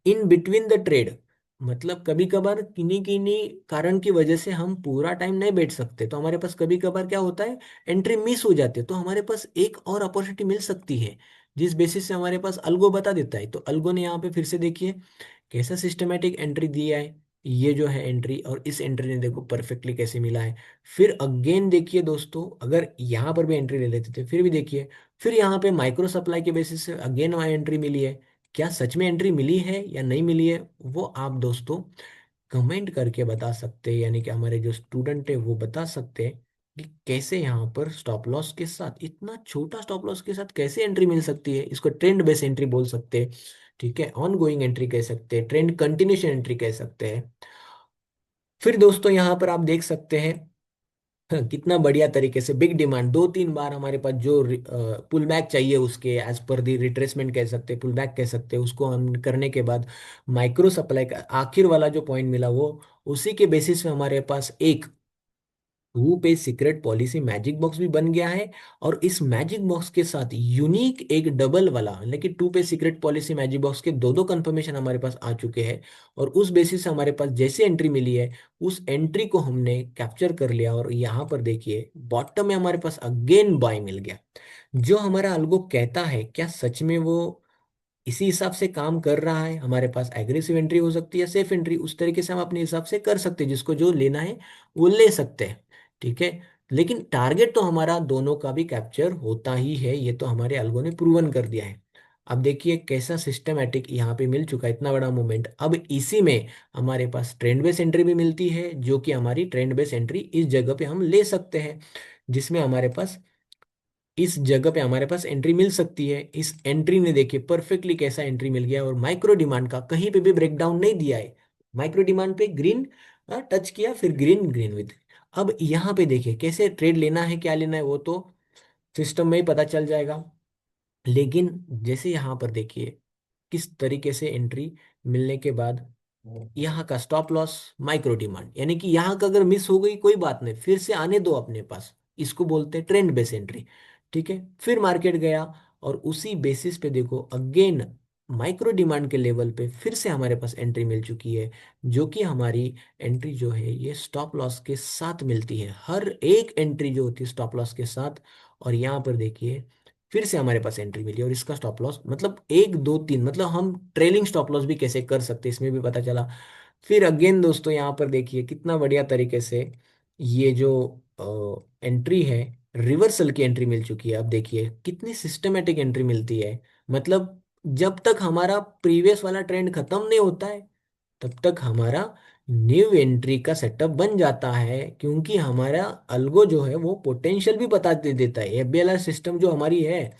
इन बिटवीन द ट्रेड, मतलब कभी कभार किन्हीं किन्हीं कारण की वजह से हम पूरा टाइम नहीं बैठ सकते, तो हमारे पास कभी कभार क्या होता है, एंट्री मिस हो जाती है, तो हमारे पास एक और अपॉर्चुनिटी मिल सकती है, जिस बेसिस से हमारे पास अल्गो बता देता है। तो अल्गो ने यहाँ पे फिर से देखिए कैसा सिस्टमेटिक एंट्री दिया है, ये जो है एंट्री, और इस एंट्री ने देखो परफेक्टली कैसे मिला है। फिर अगेन देखिए दोस्तों, अगर यहाँ पर भी एंट्री ले लेते थे फिर भी देखिए, फिर यहाँ पे माइक्रो सप्लाई के बेसिस से अगेन वहाँ एंट्री मिली है। क्या सच में एंट्री मिली है या नहीं मिली है, वो आप दोस्तों कमेंट करके बता सकते हैं, यानी कि हमारे जो स्टूडेंट है वो बता सकते हैं कि कैसे यहाँ पर स्टॉप लॉस के साथ, इतना छोटा स्टॉप लॉस के साथ कैसे एंट्री मिल सकती है। इसको ट्रेंड बेस एंट्री बोल सकते हैं, ठीक है, ऑन गोइंग एंट्री कह सकते हैं, ट्रेंड कंटिन्यूशन एंट्री कह सकते हैं। फिर दोस्तों यहाँ पर आप देख सकते हैं कितना बढ़िया तरीके से बिग डिमांड 2-3 बार हमारे पास जो पुल बैक चाहिए उसके एज पर दी रिट्रेसमेंट कह सकते हैं, पुल बैक कह सकते हैं, उसको हम करने के बाद माइक्रो सप्लाई का आखिर वाला जो पॉइंट मिला वो उसी के बेसिस पे हमारे पास एक to pay secret policy magic box भी बन गया है, और इस मैजिक बॉक्स के साथ यूनिक एक डबल वाला, लेकिन to pay secret policy magic box के दो दो कंफर्मेशन हमारे पास आ चुके हैं, और उस बेसिस से हमारे पास जैसे एंट्री मिली है उस एंट्री को हमने कैप्चर कर लिया, और यहाँ पर देखिए बॉटम में हमारे पास अगेन बाय मिल गया। जो हमारा अल्गो कहता है क्या सच में वो इसी हिसाब से काम कर रहा है, हमारे पास एग्रेसिव एंट्री हो सकती है, सेफ एंट्री, उस तरीके से हम अपने हिसाब से कर सकते हैं, जिसको जो लेना है वो ले सकते हैं। ठीक है, लेकिन टारगेट तो हमारा दोनों का भी कैप्चर होता ही है, ये तो हमारे अल्गो ने प्रूवन कर दिया है। अब देखिए कैसा सिस्टमैटिक यहाँ पे मिल चुका है इतना बड़ा मूवमेंट। अब इसी में हमारे पास ट्रेंड बेस एंट्री भी मिलती है, जो कि हमारी ट्रेंड बेस एंट्री इस जगह पे हम ले सकते हैं, जिसमें हमारे पास इस जगह पे हमारे पास एंट्री मिल सकती है। इस एंट्री ने देखिए परफेक्टली कैसा एंट्री मिल गया, और माइक्रो डिमांड का कहीं पे भी ब्रेकडाउन नहीं दिया है, माइक्रो डिमांड पे ग्रीन टच किया, फिर ग्रीन ग्रीन विद। अब यहाँ पे देखिए कैसे ट्रेड लेना है क्या लेना है वो तो सिस्टम में ही पता चल जाएगा, लेकिन जैसे यहाँ पर देखिए किस तरीके से एंट्री मिलने के बाद यहाँ का स्टॉप लॉस, माइक्रो डिमांड, यानी कि यहाँ का अगर मिस हो गई कोई बात नहीं, फिर से आने दो अपने पास, इसको बोलते हैं ट्रेंड बेस एंट्री। ठीक है, फिर मार्केट गया और उसी बेसिस पे देखो अगेन माइक्रो डिमांड के लेवल पे फिर से हमारे पास एंट्री मिल चुकी है, जो कि हमारी एंट्री जो है ये स्टॉप लॉस के साथ मिलती है, हर एक एंट्री जो होती है स्टॉप लॉस के साथ। और यहाँ पर देखिए फिर से हमारे पास एंट्री मिली और इसका स्टॉप लॉस मतलब एक दो तीन, मतलब हम ट्रेलिंग स्टॉप लॉस भी कैसे कर सकते हैं इसमें भी पता चला। फिर अगेन दोस्तों यहाँ पर देखिए कितना बढ़िया तरीके से ये जो एंट्री है, रिवर्सल की एंट्री मिल चुकी है। अब देखिए कितनी सिस्टमेटिक एंट्री मिलती है, मतलब जब तक हमारा प्रीवियस वाला ट्रेंड खत्म नहीं होता है तब तक हमारा न्यू एंट्री का सेटअप बन जाता है, क्योंकि हमारा अल्गो जो है वो पोटेंशियल भी बता दे देता है। एफबीएलआर सिस्टम जो हमारी है,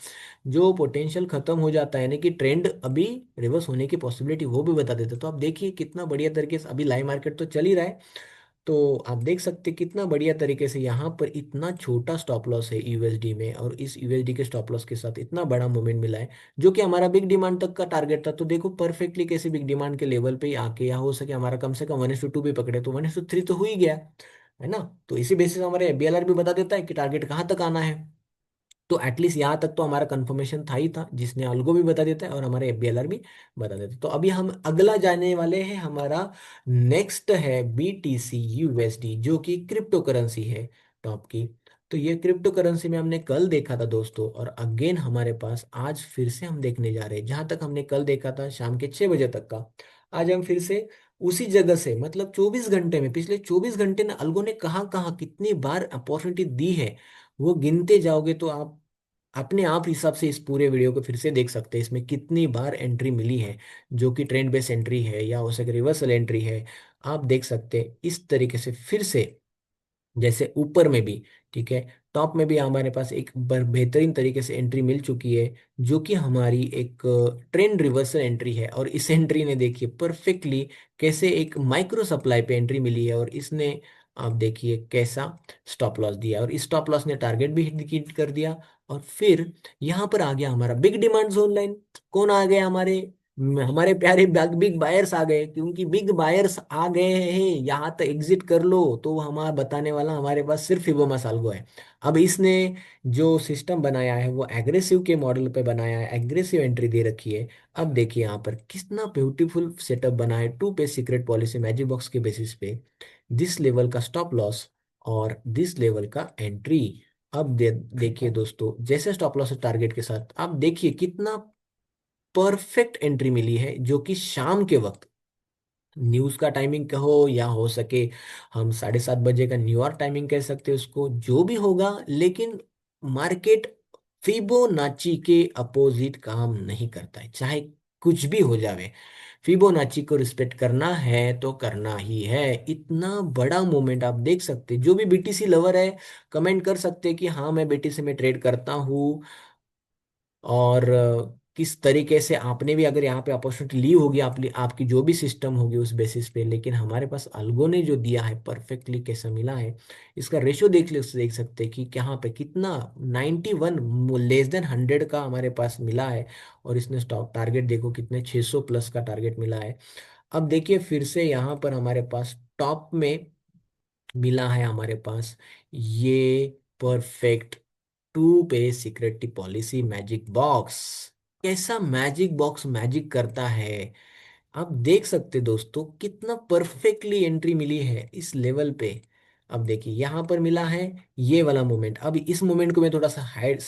जो पोटेंशियल खत्म हो जाता है यानी कि ट्रेंड अभी रिवर्स होने की पॉसिबिलिटी वो भी बता देता है। तो आप देखिए कितना बढ़िया तरीके से अभी लाइव मार्केट तो चल ही रहा है, तो आप देख सकते हैं कितना बढ़िया तरीके से यहाँ पर इतना छोटा स्टॉप लॉस है यूएसडी में, और इस यूएसडी के स्टॉप लॉस के साथ इतना बड़ा मूवमेंट मिला है, जो कि हमारा बिग डिमांड तक का टारगेट था। तो देखो परफेक्टली कैसे बिग डिमांड के लेवल पे ही आके, या हो सके हमारा कम से कम 1:2 भी पकड़े तो 1:3 तो हो ही गया है ना। तो इसी बेसिस हमारे बीएलआर भी बता देता है कि टारगेट कहाँ तक आना है। तो एटलीस्ट यहाँ तक तो हमारा कंफर्मेशन था ही था, जिसने अल्गो भी बता देता है और हमारे एफबीएलआर भी बता देता है। तो अभी हम अगला जाने वाले हैं, हमारा नेक्स्ट है बीटीसी यूएसडी, जो कि क्रिप्टो करेंसी है टॉप की। तो ये क्रिप्टो करेंसी में हमने कल देखा था दोस्तों, और अगेन हमारे पास आज फिर से हम देखने जा रहे हैं, जहां तक हमने कल देखा था शाम के 6 बजे तक का, आज हम फिर से उसी जगह से, मतलब 24 घंटे में, पिछले 24 घंटे में अल्गो ने कहाँ कहाँ कितनी बार अपॉर्चुनिटी दी है, वो गिनते जाओगे तो आप अपने आप हिसाब से इस पूरे वीडियो को फिर से देख सकते हैं इसमें कितनी बार एंट्री मिली है, जो कि ट्रेंड बेस एंट्री है या हो सके रिवर्सल एंट्री है। आप देख सकते हैं इस तरीके से फिर से, जैसे ऊपर में भी, ठीक है, टॉप में भी हमारे पास एक बेहतरीन तरीके से एंट्री मिल चुकी है, जो कि हमारी एक ट्रेंड रिवर्सल एंट्री है। और इस एंट्री ने देखिए परफेक्टली कैसे एक माइक्रो सप्लाई पे एंट्री मिली है, और इसने आप देखिए कैसा स्टॉप लॉस दिया, और इस स्टॉप लॉस ने टारगेट भी हिट कर दिया। और फिर यहाँ पर आ गया हमारा बिग डिमांड जोन लाइन। कौन आ गया, हमारे प्यारे बिग बायर्स आ गए, क्योंकि बिग बायर्स आ गए हैं यहाँ तक एग्जिट कर लो, तो वो हमारा बताने वाला हमारे पास सिर्फ फिबोनाची साल्गो है। अब इसने जो सिस्टम बनाया है वो एग्रेसिव के मॉडल पे बनाया है, एग्रेसिव एंट्री दे रखी है। अब देखिए यहाँ पर कितना ब्यूटीफुल सेटअप बना है, to pay secret policy magic box के बेसिस पे, दिस लेवल का स्टॉप लॉस और दिस लेवल का एंट्री। अब देखिए दोस्तों, जैसे स्टॉप लॉस टारगेट के साथ आप देखिए कितना परफेक्ट एंट्री मिली है, जो कि शाम के वक्त, न्यूज का टाइमिंग कहो या हो सके हम 7:30 बजे का न्यूयॉर्क टाइमिंग कह सकते हैं उसको, जो भी होगा, लेकिन मार्केट फिबोनाची के अपोजिट काम नहीं करता है, चाहे कुछ भी हो जावे। फिबोनाची को रिस्पेक्ट करना है तो करना ही है। इतना बड़ा मूवमेंट आप देख सकते हैं, जो भी बीटीसी लवर है कमेंट कर सकते हैं कि हाँ मैं बीटीसी में ट्रेड करता हूँ, और किस तरीके से आपने भी अगर यहाँ पे अपॉर्चुनिटी ली होगी, आपकी जो भी सिस्टम होगी उस बेसिस पे, लेकिन हमारे पास अल्गो ने जो दिया है परफेक्टली कैसा मिला है, इसका रेशियो देख सकते हैं कि यहाँ पे कितना 91 <100 का हमारे पास मिला है। और इसने स्टॉक टारगेट देखो कितने 600 प्लस का टारगेट मिला है। अब देखिए फिर से यहाँ पर हमारे पास टॉप में मिला है हमारे पास ये परफेक्ट टू पे सिक्योरिटी पॉलिसी मैजिक बॉक्स। कैसा मैजिक बॉक्स मैजिक करता है, आप देख सकते दोस्तों कितना परफेक्टली एंट्री मिली है इस लेवल पे। अब देखिए यहाँ पर मिला है ये वाला मोमेंट। अब इस मोमेंट को मैं थोड़ा सा हाइड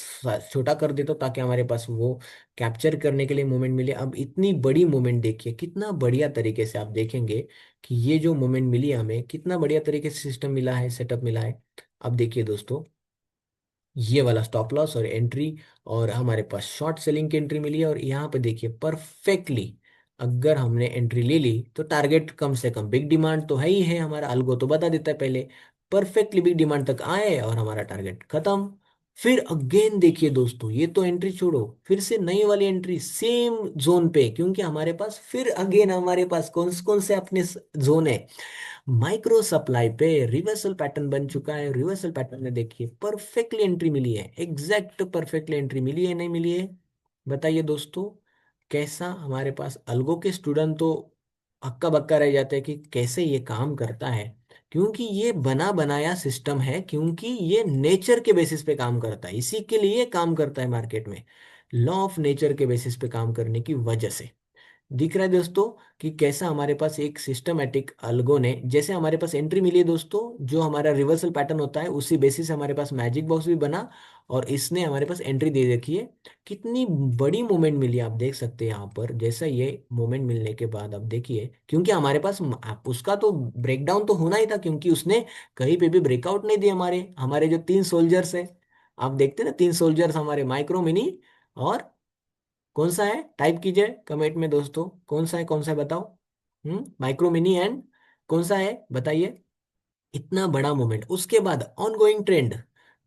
छोटा कर देता हूँ, ताकि हमारे पास वो कैप्चर करने के लिए मोमेंट मिले। अब इतनी बड़ी मोमेंट देखिए, कितना बढ़िया तरीके से आप देखेंगे कि ये जो मोमेंट मिली है हमें, कितना बढ़िया तरीके से सिस्टम मिला है, सेटअप मिला है। अब देखिए दोस्तों, ये वाला स्टॉप लॉस और एंट्री, और हमारे पास शॉर्ट सेलिंग की एंट्री मिली है। और यहाँ पे देखिए परफेक्टली अगर हमने एंट्री ले ली तो टारगेट कम से कम, बिग डिमांड तो है ही है, हमारा अल्गो तो बता देता है पहले, परफेक्टली बिग डिमांड तक आए और हमारा टारगेट खत्म। फिर अगेन देखिए दोस्तों, ये तो एंट्री छोड़ो, फिर से नई वाली एंट्री सेम जोन पे, क्योंकि हमारे पास फिर अगेन हमारे पास कौन कौन से अपने जोन है, माइक्रो सप्लाई पे रिवर्सल पैटर्न बन चुका है। रिवर्सल पैटर्न में देखिए परफेक्टली एंट्री मिली है, एग्जैक्ट परफेक्टली एंट्री मिली है, नहीं मिली है, बताइए दोस्तों। कैसा हमारे पास अल्गो के स्टूडेंट तो हक्का बक्का रह जाते हैं कि कैसे ये काम करता है। क्योंकि ये बना बनाया सिस्टम है, क्योंकि ये नेचर के बेसिस पे काम करता है, इसी के लिए काम करता है मार्केट में, लॉ ऑफ नेचर के बेसिस पे काम करने की वजह से। दिख रहा है दोस्तों कि कैसा हमारे पास एक सिस्टमेटिक अल्गो ने, जैसे हमारे पास एंट्री मिली है दोस्तों, जो हमारा रिवर्सल पैटर्न होता है उसी बेसिस से हमारे पास मैजिक बॉक्स भी बना, और इसने हमारे पास एंट्री दे रखी है। कितनी बड़ी मूवमेंट मिली आप देख सकते हैं यहाँ पर। जैसा ये मूवमेंट मिलने के बाद आप देखिए, क्योंकि हमारे पास उसका तो ब्रेकडाउन तो होना ही था, क्योंकि उसने कहीं पे भी ब्रेकआउट नहीं दिया। हमारे हमारे जो तीन सोल्जर्स है, आप देखते हैं ना, तीन सोल्जर्स हमारे, माइक्रो मिनी और कौन सा है, टाइप कीजिए कमेंट में दोस्तों, कौन सा है बताओ। माइक्रो मिनी एंड कौन सा है बताइए। इतना बड़ा मूवमेंट, उसके बाद ऑनगोइंग ट्रेंड,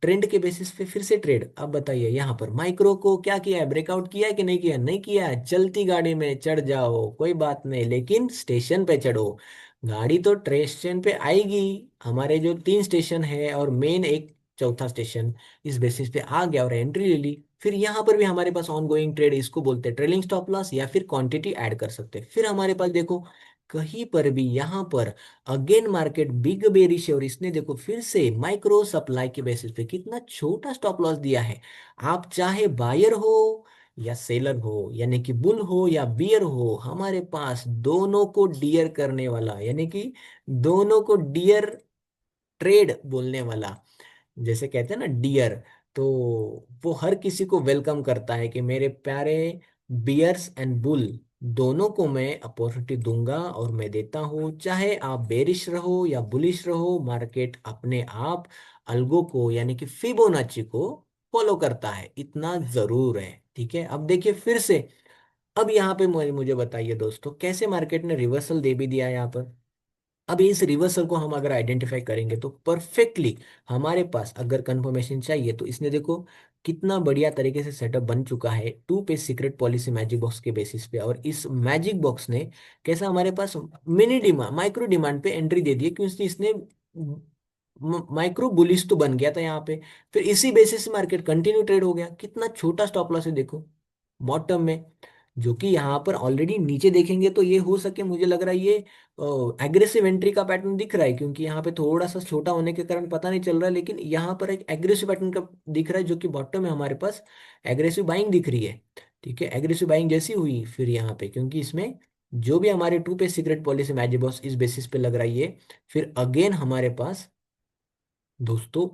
ट्रेंड के बेसिस पे फिर से ट्रेड। अब बताइए यहाँ पर माइक्रो को क्या किया है, ब्रेकआउट किया है कि नहीं किया, नहीं किया है। चलती गाड़ी में चढ़ जाओ कोई बात नहीं, लेकिन स्टेशन पे चढ़ो। गाड़ी तो स्टेशन पे आएगी, हमारे जो तीन स्टेशन है और मेन एक चौथा स्टेशन, इस बेसिस पे आ गया और एंट्री ले ली। फिर यहाँ पर भी हमारे पास ऑनगोइंग ट्रेड, इसको बोलते हैं ट्रेलिंग स्टॉप लॉस, या फिर क्वांटिटी ऐड कर सकते हैं। फिर हमारे पास देखो कहीं पर भी यहाँ पर अगेन मार्केट बिग बेरिश है, और इसने देखो फिर से माइक्रो सप्लाई के बेसिस पे कितना छोटा स्टॉप लॉस दिया है। आप चाहे बायर हो या सेलर हो, यानी कि बुल हो या बियर हो, हमारे पास दोनों को डियर करने वाला, यानी कि दोनों को डियर ट्रेड बोलने वाला, जैसे कहते हैं ना डियर, तो वो हर किसी को वेलकम करता है कि मेरे प्यारे बियर्स एंड बुल, दोनों को मैं अपॉर्चुनिटी दूंगा और मैं देता हूँ। चाहे आप बेरिश रहो या बुलिश रहो, मार्केट अपने आप अल्गो को यानी कि फिबोनाची को फॉलो करता है, इतना जरूर है। ठीक है, अब देखिए फिर से, अब यहाँ पे मुझे बताइए दोस्तों, कैसे मार्केट ने रिवर्सल दे भी दिया है यहाँ पर। अब इस रिवर्सल को हम अगर आइडेंटिफाई करेंगे तो परफेक्टली हमारे पास अगर कंफर्मेशन चाहिए, तो इसने देखो कितना बढ़िया तरीके से सेटअप बन चुका है two page secret policy magic box के बेसिस पे। और इस मैजिक बॉक्स ने कैसा हमारे पास मिनी डिमांड, माइक्रो डिमांड पे एंट्री दे दी है, क्योंकि इसने माइक्रो बुलिश तो बन गया था यहाँ पे। फिर इसी बेसिस से मार्केट कंटिन्यू ट्रेड हो गया। कितना छोटा स्टॉप लॉस है देखो बॉटम में, जो कि यहाँ पर ऑलरेडी नीचे देखेंगे तो ये हो सके, मुझे लग रहा है ये एग्रेसिव एंट्री का पैटर्न दिख रहा है, क्योंकि यहाँ पे थोड़ा सा छोटा होने के कारण पता नहीं चल रहा है, लेकिन यहाँ पर एक एग्रेसिव पैटर्न का दिख रहा है, जो कि बॉटम में हमारे पास एग्रेसिव बाइंग दिख रही है। ठीक है, एग्रेसिव बाइंग जैसी हुई फिर यहाँ पे, क्योंकि इसमें जो भी हमारे to pay secret policy magic boss इस बेसिस पे लग रहा है ये, फिर अगेन हमारे पास दोस्तों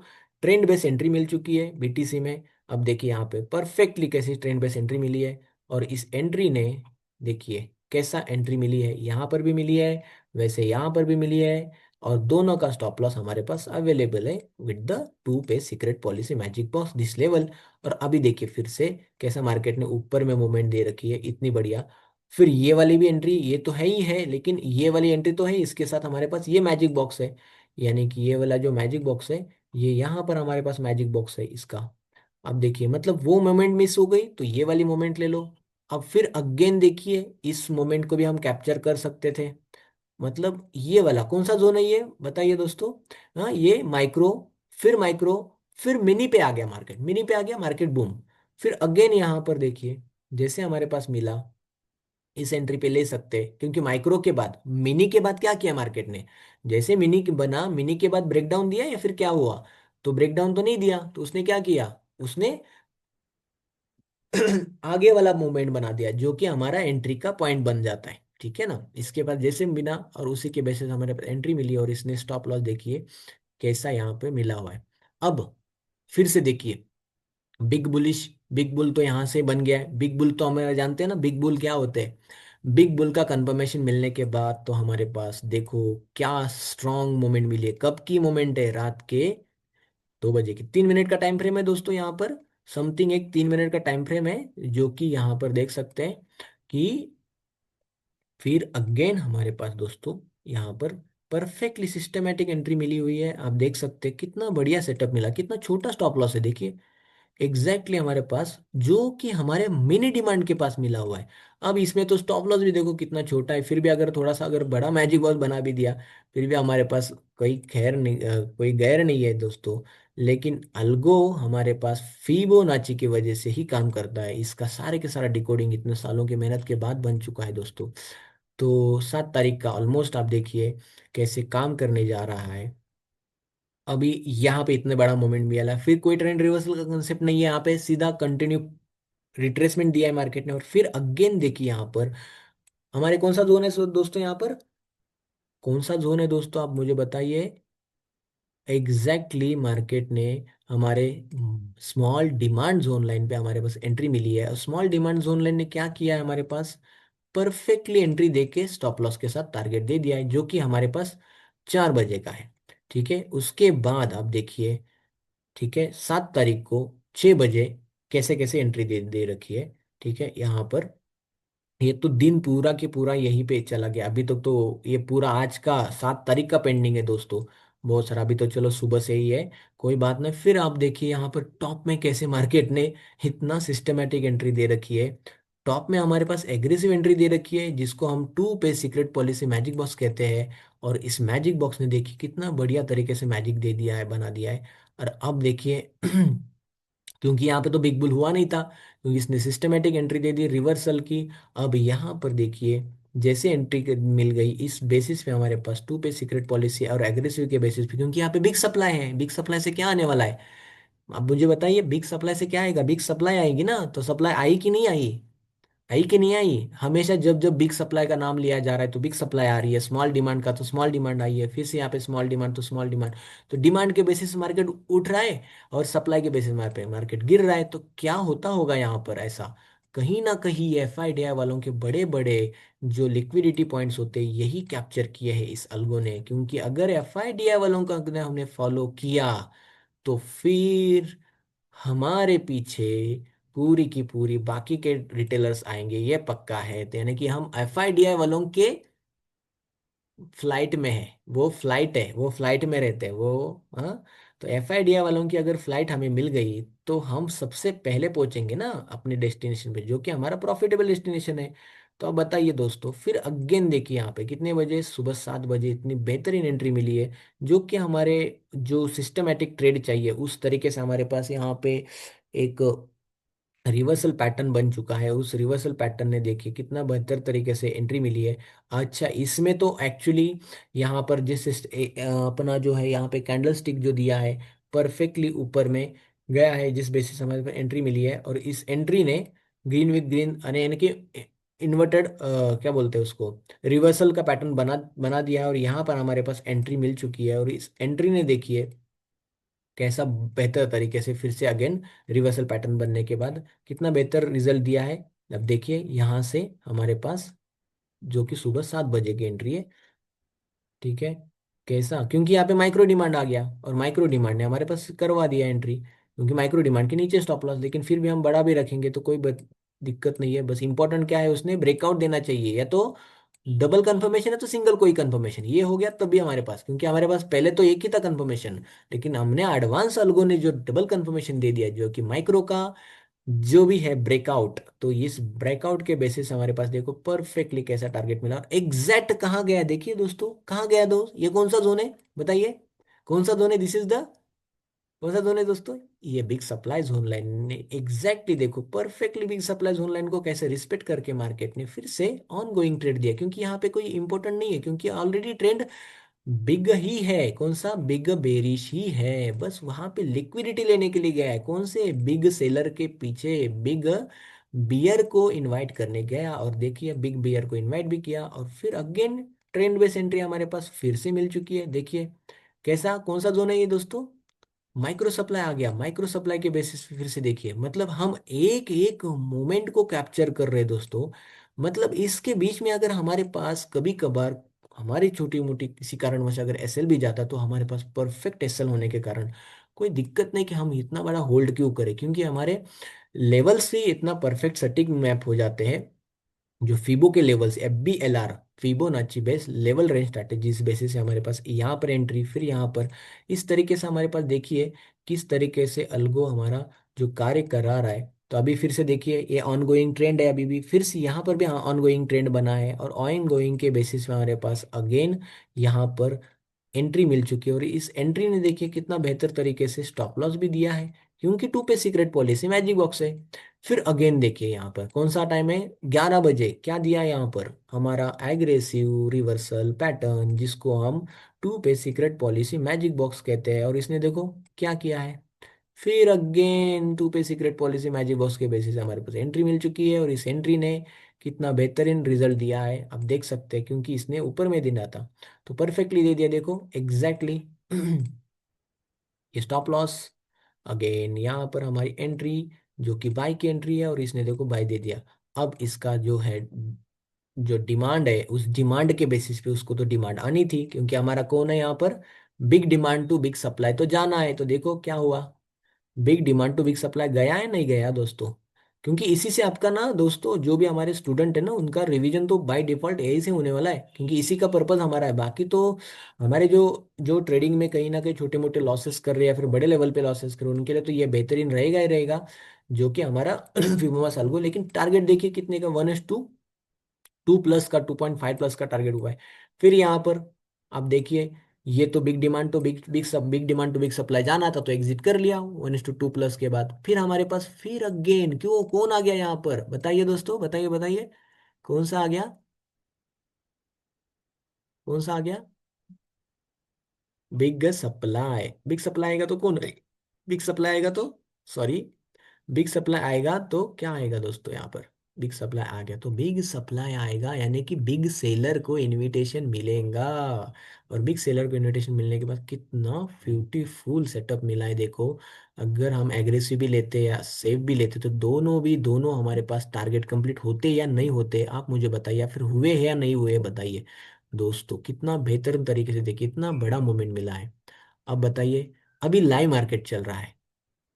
ट्रेंड बेस एंट्री मिल चुकी है बीटीसी में। अब देखिए यहाँ पे परफेक्टली कैसी ट्रेंड बेस एंट्री मिली है, और इस एंट्री ने देखिए कैसा एंट्री मिली है, यहाँ पर भी मिली है, वैसे यहाँ पर भी मिली है, और दोनों का स्टॉप लॉस हमारे पास अवेलेबल है with the two pay secret policy magic box this level. और अभी देखिए फिर से कैसा मार्केट ने ऊपर में मूवमेंट दे रखी है, इतनी बढ़िया। फिर ये वाली भी एंट्री, ये तो है ही है, लेकिन ये वाली एंट्री तो है, इसके साथ हमारे पास ये मैजिक बॉक्स है, यानी कि ये वाला जो मैजिक बॉक्स है, ये यहाँ पर हमारे पास मैजिक बॉक्स है इसका। अब देखिए मतलब वो मोमेंट मिस हो गई तो ये वाली मोमेंट ले लो। अब फिर अगेन देखिए इस मोमेंट को भी हम कैप्चर कर सकते थे। मतलब ये वाला कौन सा जोन है ये बताइए दोस्तों। हाँ, ये माइक्रो, फिर माइक्रो, फिर मिनी पे आ गया मार्केट, मिनी पे आ गया मार्केट बूम। फिर अगेन यहाँ पर देखिए जैसे हमारे पास मिला, इस एंट्री पे ले सकते हैं, क्योंकि माइक्रो के बाद मिनी के बाद क्या किया मार्केट ने, जैसे मिनी बना, मिनी के बाद ब्रेकडाउन दिया या फिर क्या हुआ, तो ब्रेकडाउन तो नहीं दिया, तो उसने क्या किया, उसने आगे वाला मूवमेंट बना दिया, जो कि हमारा एंट्री का पॉइंट बन जाता है। ठीक है ना, इसके बाद जैसे बिना और उसी के बेसिस हमारे पास एंट्री मिली, और इसने स्टॉप लॉस देखिए कैसा यहाँ पे मिला हुआ है। अब फिर से देखिए बिग बुलिश, बिग बुल तो यहाँ से बन गया है। बिग बुल तो हमारे जानते हैं ना बिग बुल क्या होते हैं। बिग बुल का कंफर्मेशन मिलने के बाद तो हमारे पास देखो क्या स्ट्रॉन्ग मोमेंट मिली है। कब की मोमेंट है, रात के 2 बजे की। 3 मिनट का टाइम फ्रेम है दोस्तों यहाँ पर, समथिंग एक 3 मिनट का टाइम फ्रेम है, जो कि यहाँ पर देख सकते हैं कि फिर अगेन हमारे पास दोस्तों यहाँ पर परफेक्टली सिस्टमेटिक एंट्री मिली हुई है। आप देख सकते हैं कितना बढ़िया सेटअप मिला, कितना छोटा स्टॉप लॉस है देखिए एग्जैक्टली हमारे पास, जो कि हमारे मिनी डिमांड के पास मिला हुआ है। अब इसमें तो स्टॉप लॉस भी देखो कितना छोटा है, फिर भी अगर थोड़ा सा अगर बड़ा मैजिक बॉक्स बना भी दिया, फिर भी हमारे पास कोई खैर नहीं, कोई गैर नहीं है दोस्तों। लेकिन अल्गो हमारे पास फिबोनाची की वजह से ही काम करता है, इसका सारे के सारा डिकोडिंग इतने सालों की मेहनत के बाद बन चुका है दोस्तों। तो 7 तारीख का ऑलमोस्ट आप देखिए कैसे काम करने जा रहा है। अभी यहाँ पे इतने बड़ा मोमेंट भी आया, फिर कोई ट्रेंड रिवर्सल का कंसेप्ट नहीं है, यहाँ पे सीधा कंटिन्यू रिट्रेसमेंट दिया है मार्केट ने। और फिर अगेन देखिए यहाँ पर हमारे कौन सा जोन है दोस्तों, यहाँ पर कौन सा जोन है दोस्तों, आप मुझे बताइए। एग्जैक्टली मार्केट ने हमारे स्मॉल डिमांड जोन लाइन पे हमारे पास एंट्री मिली है, और स्मॉल डिमांड जोन लाइन ने क्या किया है हमारे पास, परफेक्टली एंट्री देके स्टॉप लॉस के साथ टारगेट दे दिया है, जो कि हमारे पास 4 बजे का है। ठीक है, उसके बाद आप देखिए, ठीक है, 7 तारीख को 6 बजे कैसे कैसे एंट्री दे दे रखी है। ठीक है, यहाँ पर ये तो दिन पूरा के पूरा यहीं पे चला गया अभी तक तो ये पूरा आज का 7 तारीख का पेंडिंग है दोस्तों, बहुत सारा। अभी तो चलो सुबह से ही है, कोई बात नहीं। फिर आप देखिए यहाँ पर टॉप में कैसे मार्केट ने इतना सिस्टमेटिक एंट्री दे रखी है। टॉप में हमारे पास एग्रेसिव एंट्री दे रखी है, जिसको हम to pay secret policy magic box कहते हैं। और इस मैजिक बॉक्स ने देखिए कितना बढ़िया तरीके से मैजिक दे दिया है, बना दिया है। और अब देखिए क्योंकि यहाँ पे तो बिग बुल हुआ नहीं था, क्योंकि इसने सिस्टमेटिक एंट्री दे दी रिवर्सल की। अब यहाँ पर देखिए जैसे एंट्री मिल गई, इस बेसिस पे हमारे पास टू पे सीक्रेट पॉलिसी और एग्रेसिव के बेसिस पे, क्योंकि यहाँ पे बिग सप्लाई है, बिग सप्लाई से क्या आने वाला है। अब मुझे बताइए बिग सप्लाई से क्या आएगा, बिग सप्लाई आएगी ना, तो सप्लाई आई कि नहीं आई, आई कि नहीं आई। हमेशा जब जब बिग सप्लाई का नाम लिया जा रहा है तो बिग सप्लाई आ रही है, स्मॉल डिमांड का तो स्मॉल डिमांड आई है, फिर से यहाँ पे स्मॉल डिमांड तो स्मॉल डिमांड। तो डिमांड के बेसिस मार्केट उठ रहा है, और सप्लाई के बेसिस पे मार्केट गिर रहा है। तो क्या होता होगा यहाँ पर ऐसा, कहीं ना कहीं एफआईडीआई वालों के बड़े बड़े जो लिक्विडिटी पॉइंट्स होते हैं यही कैप्चर किए हैं इस अल्गो ने। क्योंकि अगर एफआईडीआई वालों का अगर हमने फॉलो किया तो फिर हमारे पीछे पूरी की पूरी बाकी के रिटेलर्स आएंगे, ये पक्का है। तो यानी कि हम एफआईडीआई वालों के फ्लाइट में है, वो फ्लाइट है, वो फ्लाइट में रहते हैं वो। हाँ, तो एफआईडीआई वालों की अगर फ्लाइट हमें मिल गई तो हम सबसे पहले पहुंचेंगे ना अपने डेस्टिनेशन पे, जो कि हमारा प्रॉफिटेबल डेस्टिनेशन है। तो अब बताइए दोस्तों, फिर अगेन देखिए यहाँ पे कितने बजे, सुबह 7 बजे इतनी बेहतरीन एंट्री मिली है, जो कि हमारे जो सिस्टमेटिक ट्रेड चाहिए उस तरीके से हमारे पास यहाँ पे एक रिवर्सल पैटर्न बन चुका है। उस रिवर्सल पैटर्न ने देखिए कितना बेहतर तरीके से एंट्री मिली है। अच्छा, इसमें तो एक्चुअली यहाँ पर अपना जो है यहाँ पे कैंडल स्टिक जो दिया है परफेक्टली ऊपर में गया है, जिस बेसिस हमारे पास एंट्री मिली है। और इस एंट्री ने ग्रीन विद ग्रीन यानी कि इन्वर्टेड क्या बोलते हैं उसको, रिवर्सल का पैटर्न बना बना दिया है। और यहाँ पर हमारे पास एंट्री मिल चुकी है, और इस एंट्री ने देखिए कैसा बेहतर तरीके से फिर से अगेन रिवर्सल पैटर्न बनने के बाद कितना बेहतर रिजल्ट दिया है। अब देखिए यहाँ से हमारे पास जो कि सुबह 7 बजे की एंट्री है। ठीक है, कैसा, क्योंकि यहाँ पे माइक्रो डिमांड आ गया, और माइक्रो डिमांड ने हमारे पास करवा दिया एंट्री, क्योंकि माइक्रो डिमांड के नीचे स्टॉप लॉस, लेकिन फिर भी हम बड़ा भी रखेंगे तो कोई दिक्कत नहीं है। बस इंपॉर्टेंट क्या है, उसने ब्रेकआउट देना चाहिए, या तो डबल कंफर्मेशन है तो सिंगल कोई कंफर्मेशन ये हो गया तभी हमारे पास, क्योंकि हमारे पास पहले तो एक ही था कंफर्मेशन, लेकिन हमने एडवांस अल्गो ने जो डबल कंफर्मेशन दे दिया, जो कि माइक्रो का जो भी है ब्रेकआउट। तो इस ब्रेकआउट के बेसिस हमारे पास देखो परफेक्टली कैसा टारगेट मिला, और एग्जैक्ट कहाँ गया देखिए दोस्तों, कहाँ गया दोस्त, ये कौन सा जोन है बताइए, कौन सा जोन है, दिस इज द कौन सा जोन है दोस्तों, ये बिग सप्लाई जोन लाइन ने एग्जैक्टली देखो perfectly big supply zone line को कैसे रिस्पेक्ट करके मार्केट ने फिर से ऑन गोइंग ट्रेड दिया, क्योंकि यहाँ पे कोई इंपॉर्टेंट नहीं है, क्योंकि ऑलरेडी ट्रेंड बिग ही है, कौन सा बिग बेरिश ही है। बस वहां पे लिक्विडिटी लेने के लिए गया है, कौन से बिग सेलर के पीछे बिग बियर को इनवाइट करने गया, और देखिए बिग बियर को इनवाइट भी किया, और फिर अगेन ट्रेंड बेस एंट्री हमारे पास फिर से मिल चुकी है। देखिए कैसा, कौन सा जोन है ये दोस्तों, माइक्रो सप्लाई आ गया। माइक्रो सप्लाई के बेसिस पे फिर से देखिए, मतलब हम एक एक मोमेंट को कैप्चर कर रहे हैं दोस्तों। मतलब इसके बीच में अगर हमारे पास कभी कभार हमारी छोटी मोटी किसी कारणवश अगर एसएल भी जाता, तो हमारे पास परफेक्ट एसएल होने के कारण कोई दिक्कत नहीं कि हम इतना बड़ा होल्ड क्यों करें, क्योंकि हमारे लेवल्स ही इतना परफेक्ट सटीक मैप हो जाते हैं। जो फीबो के levels FBLR, Fibonacci base level range strategy, इस बेसिस से हमारे पास यहाँ पर एंट्री, फिर यहाँ पर इस तरीके से हमारे पास देखिए किस तरीके से अल्गो हमारा जो कार्य करा रहा है। तो अभी फिर से देखिए ये ऑनगोइंग ट्रेंड है, अभी भी फिर से यहाँ पर भी ऑनगोइंग ट्रेंड बना है, और ऑन गोइंग के बेसिस पे हमारे पास अगेन यहाँ पर एंट्री मिल चुकी है। और इस एंट्री ने देखिए कितना बेहतर तरीके से स्टॉप लॉस भी दिया है, क्योंकि to pay secret policy magic box है। फिर अगेन देखिए यहाँ पर कौन सा टाइम है, 11 बजे। क्या दिया है यहाँ पर, हमारा एग्रेसिव रिवर्सल पैटर्न, जिसको हम to pay secret policy magic box कहते हैं। और इसने देखो क्या किया है, फिर again to pay secret policy magic box के बेसिस से हमारे पास एंट्री मिल चुकी है, और इस एंट्री ने कितना बेहतरीन रिजल्ट दिया है आप देख सकते हैं, क्योंकि इसने ऊपर में देना था तो परफेक्टली दे दिया, देखो एग्जैक्टली। स्टॉप लॉस, अगेन यहाँ पर हमारी एंट्री जो कि बाई की एंट्री है, और इसने देखो बाई दे दिया। अब इसका जो है, जो डिमांड है, उस डिमांड के बेसिस पे उसको तो डिमांड आनी थी, क्योंकि हमारा कौन है यहाँ पर, big demand to big supply तो जाना है। तो देखो क्या हुआ, big demand to big supply गया है नहीं गया दोस्तों, क्योंकि इसी से आपका ना दोस्तों, जो भी हमारे स्टूडेंट है ना, उनका रिवीजन तो बाय डिफॉल्ट यही से होने वाला है, क्योंकि इसी का पर्पज हमारा है। बाकी तो हमारे जो जो ट्रेडिंग में कहीं ना कहीं छोटे मोटे लॉसेस कर रहे हैं या फिर बड़े लेवल पे लॉसेस कर रहे हैं, उनके लिए तो ये बेहतरीन रहेगा ही रहेगा, जो कि हमारा फिबोनाची अल्गो। लेकिन टारगेट देखिए कितने का, 1:2 प्लस का, 2.5 प्लस का टारगेट हुआ है। फिर यहाँ पर आप देखिए, ये तो बिग डिमांड तो big demand to big supply जाना था तो एग्जिट कर लिया 1:2 प्लस के बाद। फिर हमारे पास फिर अगेन क्यों, कौन आ गया यहाँ पर, बताइए दोस्तों, बताइए बताइए, कौन सा आ गया, कौन सा आ गया, बिग सप्लाई। बिग सप्लाई आएगा तो कौन, बिग सप्लाई आएगा तो, सॉरी, बिग सप्लाई आएगा तो क्या आएगा दोस्तों यहाँ पर, बिग सप्लाई आ गया तो बिग सप्लाई आएगा, यानी कि बिग सेलर को इनविटेशन मिलेगा। और बिग सेलर को इनविटेशन मिलने के बाद कितना ब्यूटीफुल सेटअप मिला है देखो। अगर हम एग्रेसिव भी लेते या सेफ भी लेते तो दोनों हमारे पास टारगेट कंप्लीट होते या नहीं होते, आप मुझे बताइए, या फिर हुए हैं या नहीं हुए बताइए दोस्तों। कितना बेहतर तरीके से देखिए, इतना बड़ा मोमेंट मिला है। अब बताइए, अभी लाइव मार्केट चल रहा है।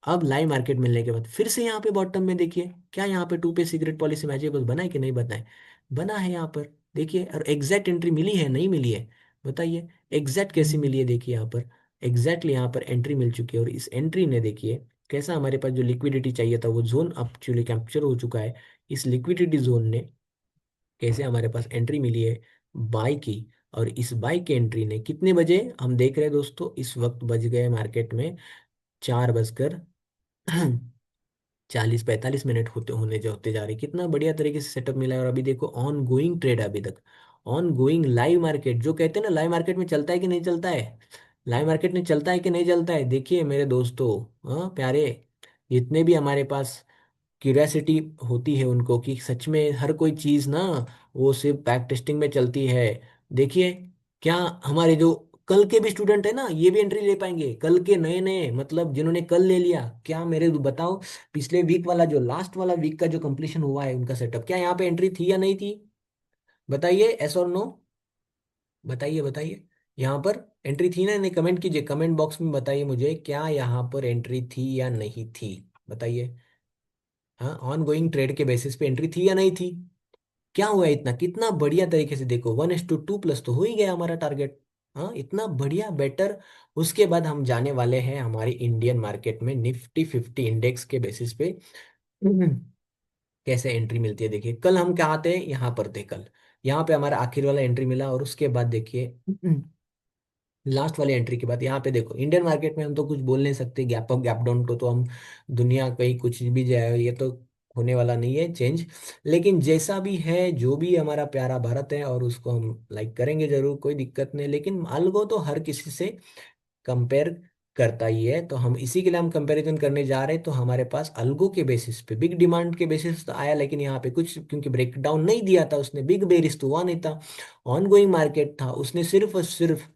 अब लाइव मार्केट मिलने के बाद फिर से यहाँ पे बॉटम में देखिए, क्या यहाँ पे to pay secret policy matchable बना है कि नहीं बना है, बना है यहाँ पर देखिए। और एग्जैक्ट एंट्री मिली है नहीं मिली है, बताइए एग्जैक्ट कैसी मिली है, देखिए यहाँ पर एग्जैक्टली यहाँ पर एंट्री मिल चुकी है। और इस एंट्री ने देखिए कैसा, हमारे पास जो लिक्विडिटी चाहिए था वो जोन एक्चुअली कैप्चर हो चुका है। इस लिक्विडिटी जोन ने कैसे हमारे पास एंट्री मिली है, बाई की। और इस बाई की एंट्री ने कितने बजे हम देख रहे हैं दोस्तों, इस वक्त बज गए मार्केट में 4:40-45 होते होने जो होते जा रहे, कितना बढ़िया तरीके से सेटअप मिला है। और अभी देखो ऑन गोइंग ट्रेड है अभी तक, ऑन गोइंग लाइव मार्केट, जो कहते हैं ना लाइव मार्केट में चलता है कि नहीं चलता है, लाइव मार्केट में चलता है कि नहीं चलता है। देखिए मेरे दोस्तों, हाँ प्यारे, जितने भी हमारे पास क्यूरियोसिटी होती है उनको कि सच में हर कोई चीज़ ना वो सिर्फ बैक टेस्टिंग में चलती है। देखिए क्या, हमारे जो कल के भी स्टूडेंट है ना, ये भी एंट्री ले पाएंगे, कल के नए नए, मतलब जिन्होंने कल ले लिया, क्या मेरे बताओ, पिछले वीक वाला जो लास्ट वाला वीक का जो कंप्लीशन हुआ है उनका सेटअप, क्या यहाँ पे एंट्री थी या नहीं थी, बताइए एस और नो, बताइए बताइए, यहाँ पर एंट्री थी ना नहीं, कमेंट कीजिए, कमेंट बॉक्स में बताइए मुझे, क्या यहाँ पर एंट्री थी या नहीं थी, बताइए। हाँ, ऑन गोइंग ट्रेड के बेसिस पे एंट्री थी या नहीं थी, क्या हुआ इतना, कितना बढ़िया तरीके से देखो, 1:2 प्लस तो हो ही गया हमारा टारगेट। हाँ, इतना बढ़िया बेटर। उसके बाद हम जाने वाले हैं हमारी इंडियन मार्केट में निफ्टी 50 इंडेक्स के बेसिस पे। हम्म, कैसे एंट्री मिलती है देखिए, कल हम कहाँ थे, यहाँ पर थे कल, यहाँ पे हमारा आखिर वाला एंट्री मिला। और उसके बाद देखिए लास्ट वाली एंट्री के बाद यहाँ पे देखो, इंडियन मार्केट में हम तो कुछ बोल नहीं सकते, गैप अप गैप डाउन तो हम, दुनिया कहीं कुछ भी जाए ये तो होने वाला नहीं है चेंज। लेकिन जैसा भी है, जो भी हमारा प्यारा भारत है, और उसको हम लाइक करेंगे जरूर, कोई दिक्कत नहीं। लेकिन अलगो तो हर किसी से कंपेयर करता ही है, तो हम इसी के लिए हम कंपैरिजन करने जा रहे हैं। तो हमारे पास अलगो के बेसिस पे बिग डिमांड के बेसिस तो आया, लेकिन यहाँ पे कुछ क्योंकि ब्रेकडाउन नहीं दिया था उसने, बिग बेरिश तो हुआ नहीं था, ऑन गोइंग मार्केट था, उसने सिर्फ और सिर्फ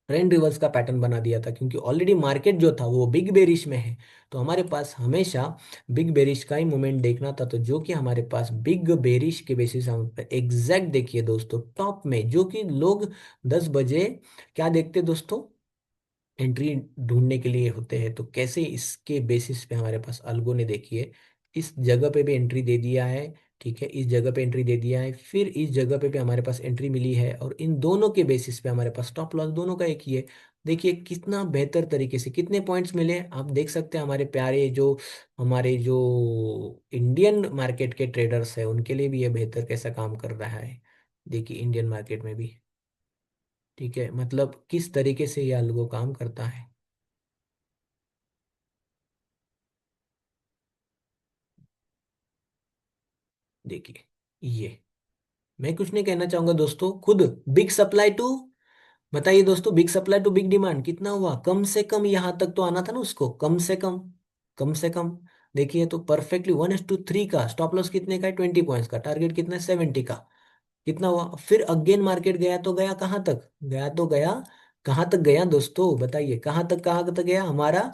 ट्रेंड रिवर्स का पैटर्न बना दिया था, क्योंकि ऑलरेडी मार्केट जो था वो बिग बेरिश में है। तो हमारे पास हमेशा बिग बेरिश का ही मूवमेंट देखना था, तो जो कि हमारे पास बिग बेरिश के बेसिस हम एग्जैक्ट देखिए दोस्तों, टॉप में जो कि लोग 10 बजे क्या देखते दोस्तों, एंट्री ढूंढने के लिए होते हैं। तो कैसे इसके बेसिस पे हमारे पास अलगो ने देखिए इस जगह पे भी एंट्री दे दिया है, ठीक है, इस जगह पे एंट्री दे दिया है, फिर इस जगह पे भी हमारे पास एंट्री मिली है, और इन दोनों के बेसिस पे हमारे पास स्टॉप लॉस दोनों का एक ही है। देखिए कितना बेहतर तरीके से कितने पॉइंट्स मिले आप देख सकते हैं, हमारे प्यारे जो हमारे जो इंडियन मार्केट के ट्रेडर्स हैं उनके लिए भी ये बेहतर कैसा काम कर रहा है, देखिए इंडियन मार्केट में भी, ठीक है, मतलब किस तरीके से ये अलगो काम करता है। देखिए ये, मैं कुछ नहीं कहना चाहूंगा दोस्तों, खुद बिग सप्लाई टू, बताइए दोस्तों, big supply to big demand कितना हुआ, कम से कम यहां तक तो आना था ना उसको, कम से कम, कम से कम। देखिए तो परफेक्टली 1:3 का स्टॉप लॉस कितने का है, 20 पॉइंट्स का, टारगेट कितना है, 70 का। कितना हुआ, फिर अगेन मार्केट गया तो गया कहाँ तक, गया तो गया, कहाँ तक गया दोस्तों बताइए, कहाँ तक गया हमारा,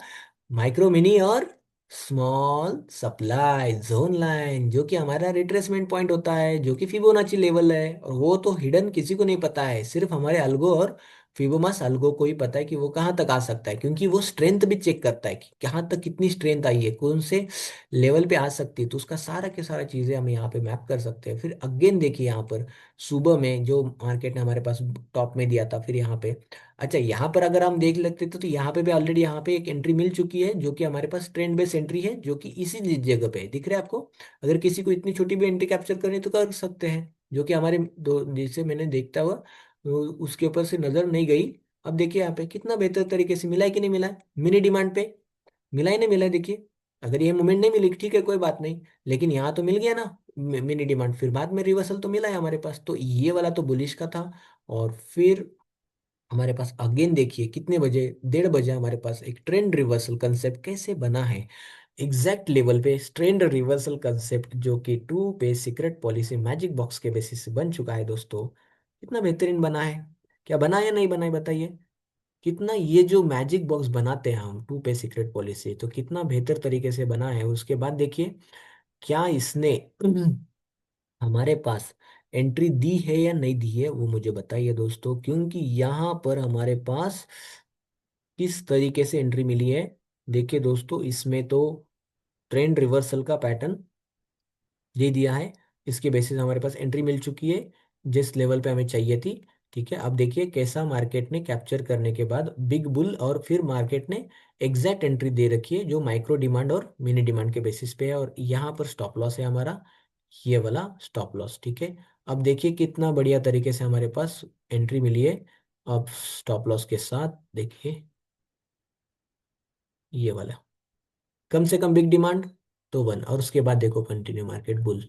माइक्रो मिनी और स्मॉल सप्लाई जोन लाइन, जो कि हमारा रिट्रेसमेंट पॉइंट होता है, जो कि फिबोनाची लेवल है, और वो तो हिडन किसी को नहीं पता है, सिर्फ हमारे अल्गो और फिबोमास अल्गो को ही पता है कि वो कहाँ तक आ सकता है, क्योंकि वो स्ट्रेंथ भी चेक करता है कि कहाँ तक कितनी स्ट्रेंथ आई है, कौन से लेवल पे आ सकती है, तो उसका सारा के सारा चीजें हम यहाँ पे मैप कर सकते हैं। फिर अगेन देखिए यहाँ पर सुबह में जो मार्केट ने हमारे पास टॉप में दिया था, फिर यहाँ पे, अच्छा यहाँ पर अगर हम देख लेते तो यहाँ पे भी ऑलरेडी यहाँ पे एक एंट्री मिल चुकी है, जो कि हमारे पास ट्रेंड बेस एंट्री है, जो कि इसी जगह पे है, दिख रहा है आपको। अगर किसी को इतनी छोटी भी एंट्री कैप्चर करनी है तो कर सकते हैं, जो कि हमारे दो जिसे मैंने देखता हुआ उसके ऊपर से नजर नहीं गई। अब देखिए यहाँ पे कितना बेहतर तरीके से मिला है कि नहीं मिला है, मिनी डिमांड पे मिला ही नहीं मिला है, देखिए। अगर ये मूवमेंट नहीं मिली ठीक है कोई बात नहीं, लेकिन यहाँ तो मिल गया ना मिनी डिमांड, फिर बाद में रिवर्सल तो मिला है हमारे पास, तो ये वाला तो बुलिश का था। और फिर हमारे पास अगेन देखिए कितने बजे, 1:30 बजे हमारे पास एक ट्रेंड रिवर्सल कंसेप्ट कैसे बना है, एग्जैक्ट लेवल पे ट्रेंड रिवर्सल कंसेप्ट, जो कि to pay secret policy magic box के बेसिस से बन चुका है दोस्तों। कितना बेहतरीन बना है, क्या बना है या नहीं बना है बताइए। कितना ये जो मैजिक बॉक्स बनाते हैं हम टू पे सीक्रेट पॉलिसी, तो कितना बेहतर तरीके से बना है। उसके बाद देखिए क्या इसने हमारे पास एंट्री दी है या नहीं दी है, वो मुझे बताइए दोस्तों, क्योंकि यहाँ पर हमारे पास किस तरीके से एंट्री मिली है। देखिए दोस्तों इसमें तो ट्रेंड रिवर्सल का पैटर्न दे दिया है, इसके बेसिस हमारे पास एंट्री मिल चुकी है जिस लेवल पे हमें चाहिए थी। ठीक है, अब देखिए कैसा मार्केट ने कैप्चर करने के बाद बिग बुल, और फिर मार्केट ने एग्जैक्ट एंट्री दे रखी है जो माइक्रो डिमांड और मिनी डिमांड के बेसिस पे है, और यहाँ पर स्टॉप लॉस है हमारा, ये वाला स्टॉप लॉस। ठीक है, अब देखिए कितना बढ़िया तरीके से हमारे पास एंट्री मिली है। अब स्टॉप लॉस के साथ देखिए ये वाला, कम से कम बिग डिमांड तो वन, और उसके बाद देखो कंटिन्यू मार्केट बुल,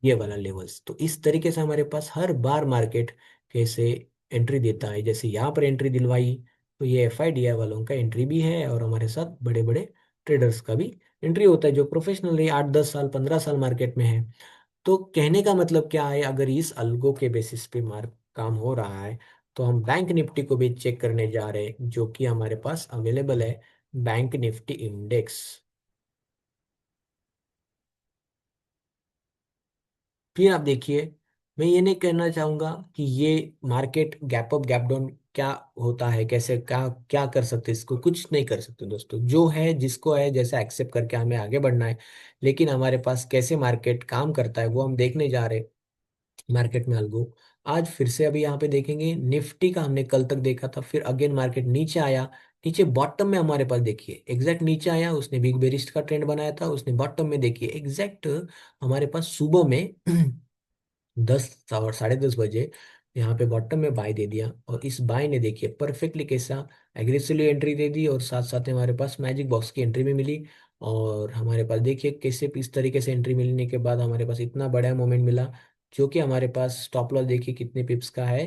ये वाला लेवल्स। तो इस तरीके से हमारे पास हर बार मार्केट कैसे एंट्री देता है, जैसे यहाँ पर एंट्री दिलवाई, तो ये FIDI वालों का एंट्री भी है, और हमारे साथ बड़े बड़े ट्रेडर्स का भी एंट्री होता है जो प्रोफेशनली 8-10 साल 15 साल मार्केट में है। तो कहने का मतलब क्या है, अगर इस अल्गो के बेसिस पे मार्क काम हो रहा है, तो हम बैंक निफ्टी को भी चेक करने जा रहे हैं, जो कि हमारे पास अवेलेबल है, बैंक निफ्टी इंडेक्स। फिर आप देखिए, मैं ये नहीं कहना चाहूंगा कि ये market gap up gap down क्या होता है, कैसे क्या क्या कर सकते, इसको कुछ नहीं कर सकते दोस्तों, जो है जिसको है जैसे एक्सेप्ट करके हमें आगे बढ़ना है। लेकिन हमारे पास कैसे मार्केट काम करता है वो हम देखने जा रहे हैं। मार्केट में अलगो आज फिर से अभी यहाँ पे देखेंगे, निफ्टी का हमने कल तक देखा था, फिर अगेन मार्केट नीचे आया, नीचे बॉटम में हमारे पास देखिए एग्जैक्ट नीचे आया, उसने बिग बेरिस्ट का ट्रेंड बनाया था, उसने बॉटम में देखिए एग्जैक्ट हमारे पास सुबह में 10 और 10:30 बजे यहाँ पे बॉटम में बाय दे दिया, और इस बाय ने देखिए परफेक्टली कैसा एग्रेसिवली एंट्री दे दी, और साथ साथ में हमारे पास मैजिक बॉक्स की एंट्री भी मिली। और हमारे पास देखिए कैसे इस तरीके से एंट्री मिलने के बाद हमारे पास इतना बड़ा मोमेंट मिला, जो कि हमारे पास स्टॉप लॉस देखिए कितने पिप्स का है,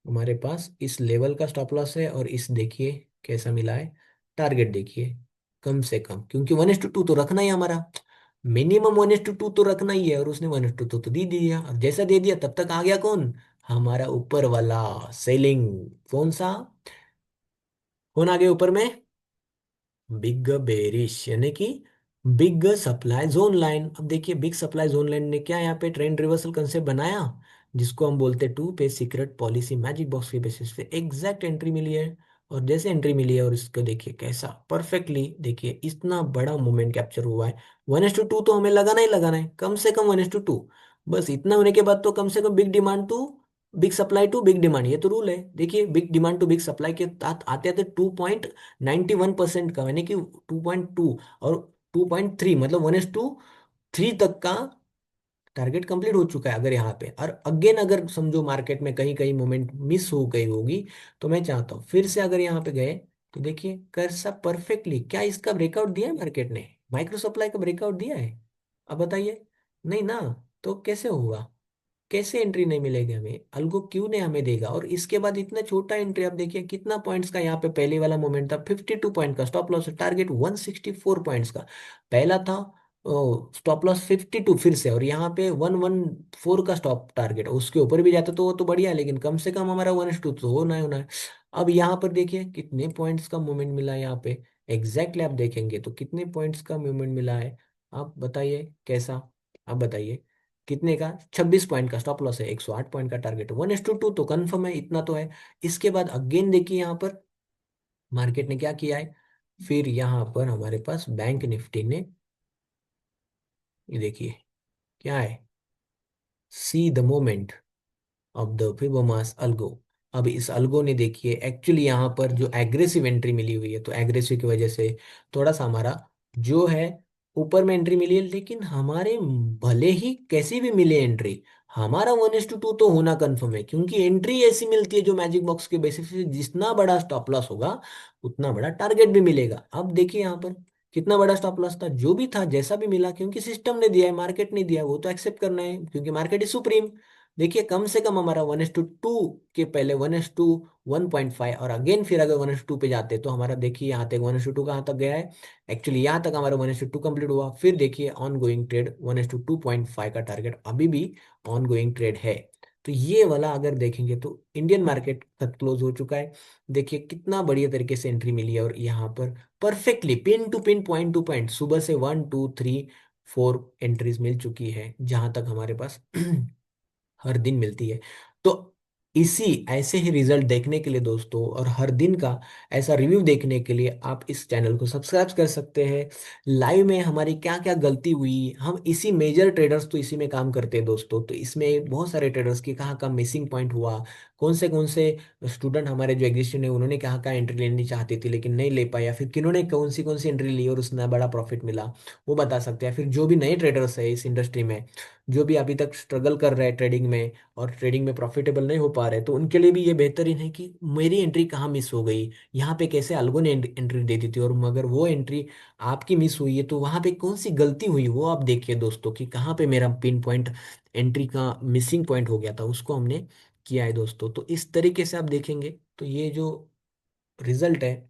हमारे पास इस लेवल का स्टॉप लॉस है, और इस देखिए कैसा मिला है, टारगेट देखिए कम से कम, क्योंकि 1:2 तो रखना ही हमारा, मिनिमम 1:2 तो रखना ही है, और उसने 1:2 तो दे दिया, और जैसा दे दिया तब तक आ गया कौन, हमारा ऊपर वाला सेलिंग, कौन सा, कौन आ गया ऊपर में, बिग बेरिश, यानी कि बिग सप्लाई जोन लाइन। अब देखिए बिग सप्लाई जोन लाइन ने क्या यहाँ पे ट्रेंड रिवर्सल कंसेप्ट बनाया, जिसको हम बोलते हैं to pay secret policy magic box के बेसिस पे एग्जैक्ट एंट्री मिली है। और जैसे एंट्री मिली है, और इसको देखिए कैसा परफेक्टली, देखिए इतना बड़ा मूवमेंट कैप्चर हुआ है। 1:2 तो हमें लगाना ही लगाना है, कम से कम 1:2, बस इतना होने के बाद तो कम से कम big demand to big supply to big demand, ये तो रूल है। देखिए big demand to big supply के तहत आते आते 2.91% का, यानी कि 2.2 और 2.3, मतलब 1:3 तक का टारगेट कंप्लीट हो चुका है। अगर यहाँ पे और अगेन अगर समझो मार्केट में कहीं कहीं मोमेंट मिस हो गई होगी, तो मैं चाहता हूँ फिर से अगर यहाँ पे गए, तो देखिए कर सब परफेक्टली, क्या इसका ब्रेकआउट दिया है मार्केट ने, माइक्रो सप्लाई का ब्रेकआउट दिया है, अब बताइए, नहीं ना। तो कैसे होगा? कैसे एंट्री नहीं मिलेगी हमें? अल्गो क्यों नहीं हमें देगा? और इसके बाद इतना छोटा एंट्री, आप देखिए कितना पॉइंट्स का यहाँ पे पहले वाला मोमेंट था, 52 पॉइंट का स्टॉप लॉस, टारगेट 164 पॉइंट्स का पहला था, स्टॉप लॉस 52 फिर से, और यहाँ पे 114 का स्टॉप टारगेट, उसके ऊपर भी जाता तो वो तो बढ़िया है, लेकिन कम से कम हमारा 1:2 तो होना है, होना है। अब यहाँ पर देखिए कितने पॉइंट्स का मूवमेंट मिला है यहाँ पे, एग्जैक्टली आप देखेंगे तो कितने पॉइंट्स का मूवमेंट मिला है, आप बताइए कैसा? आप बताइए कितने का? 26 पॉइंट का स्टॉप लॉस है, 108 पॉइंट का टारगेट, 1:2 तो कंफर्म है, इतना तो है। इसके बाद अगेन देखिए यहाँ पर मार्केट ने क्या किया है, फिर यहाँ पर हमारे पास बैंक निफ्टी ने, ये देखिए क्या है, see the moment of the Fibonacci algo. अब इस अल्गो ने देखिए एक्चुअली यहाँ पर जो एग्रेसिव एंट्री मिली हुई है, तो एग्रेसिव की वजह से थोड़ा सा हमारा जो है ऊपर में एंट्री मिली है, लेकिन हमारे भले ही कैसी भी मिले एंट्री, हमारा 1:2 तो होना कंफर्म है, क्योंकि एंट्री ऐसी मिलती है जो मैजिक बॉक्स के बेसिस पे जितना बड़ा स्टॉप लॉस होगा उतना बड़ा टारगेट भी मिलेगा। अब देखिए यहाँ पर कितना बड़ा स्टॉप लॉस था, जो भी था जैसा भी मिला, क्योंकि सिस्टम ने दिया है, मार्केट ने दिया है, वो तो एक्सेप्ट करना है, क्योंकि मार्केट इज सुप्रीम। देखिए कम से कम हमारा 1:2 के पहले 1:1.5, और अगेन फिर अगर 1:2 पे जाते तो हमारा देखिए यहाँ तक 1:2 कहाँ तक गया है, एक्चुअली यहाँ तक हमारा 1:2 कंप्लीट हुआ। फिर देखिए ऑन गोइंग ट्रेड 1:2.5 का टारगेट अभी भी ऑन गोइंग ट्रेड है। तो ये वाला अगर देखेंगे तो इंडियन मार्केट तक क्लोज हो चुका है। देखिए कितना बढ़िया तरीके से एंट्री मिली है, और यहाँ पर perfectly pin to pin, point to point, सुबह से 1 2 3 4 एंट्रीज मिल चुकी है, जहां तक हमारे पास हर दिन मिलती है। तो इसी ऐसे ही रिजल्ट देखने के लिए दोस्तों, और हर दिन का ऐसा रिव्यू देखने के लिए आप इस चैनल को सब्सक्राइब कर सकते हैं। लाइव में हमारी क्या क्या गलती हुई, हम इसी मेजर ट्रेडर्स तो इसी में काम करते हैं दोस्तों, तो इसमें बहुत सारे ट्रेडर्स की कहाँ कहाँ मिसिंग पॉइंट हुआ, कौन से स्टूडेंट हमारे जो एग्जिस्टेंट है उन्होंने कहाँ कहाँ एंट्री लेनी चाहती थी लेकिन नहीं ले पाया, फिर किन्होंने कौन सी एंट्री ली और उसमें बड़ा प्रॉफिट मिला, वो बता सकते हैं। फिर जो भी नए ट्रेडर्स है इस इंडस्ट्री में, जो भी अभी तक स्ट्रगल कर रहे हैं ट्रेडिंग में और ट्रेडिंग में प्रॉफिटेबल नहीं हो पा रहे, तो उनके लिए भी ये बेहतरीन है कि मेरी एंट्री कहाँ मिस हो गई, यहाँ पे कैसे अलगो ने एंट्री दे दी थी, और मगर वो एंट्री आपकी मिस हुई है तो वहाँ पे कौन सी गलती हुई वो आप देखिए दोस्तों, कि कहाँ पे मेरा पिन पॉइंट एंट्री का मिसिंग पॉइंट हो गया था, उसको हमने किया है दोस्तों। तो इस तरीके से आप देखेंगे तो ये जो रिजल्ट है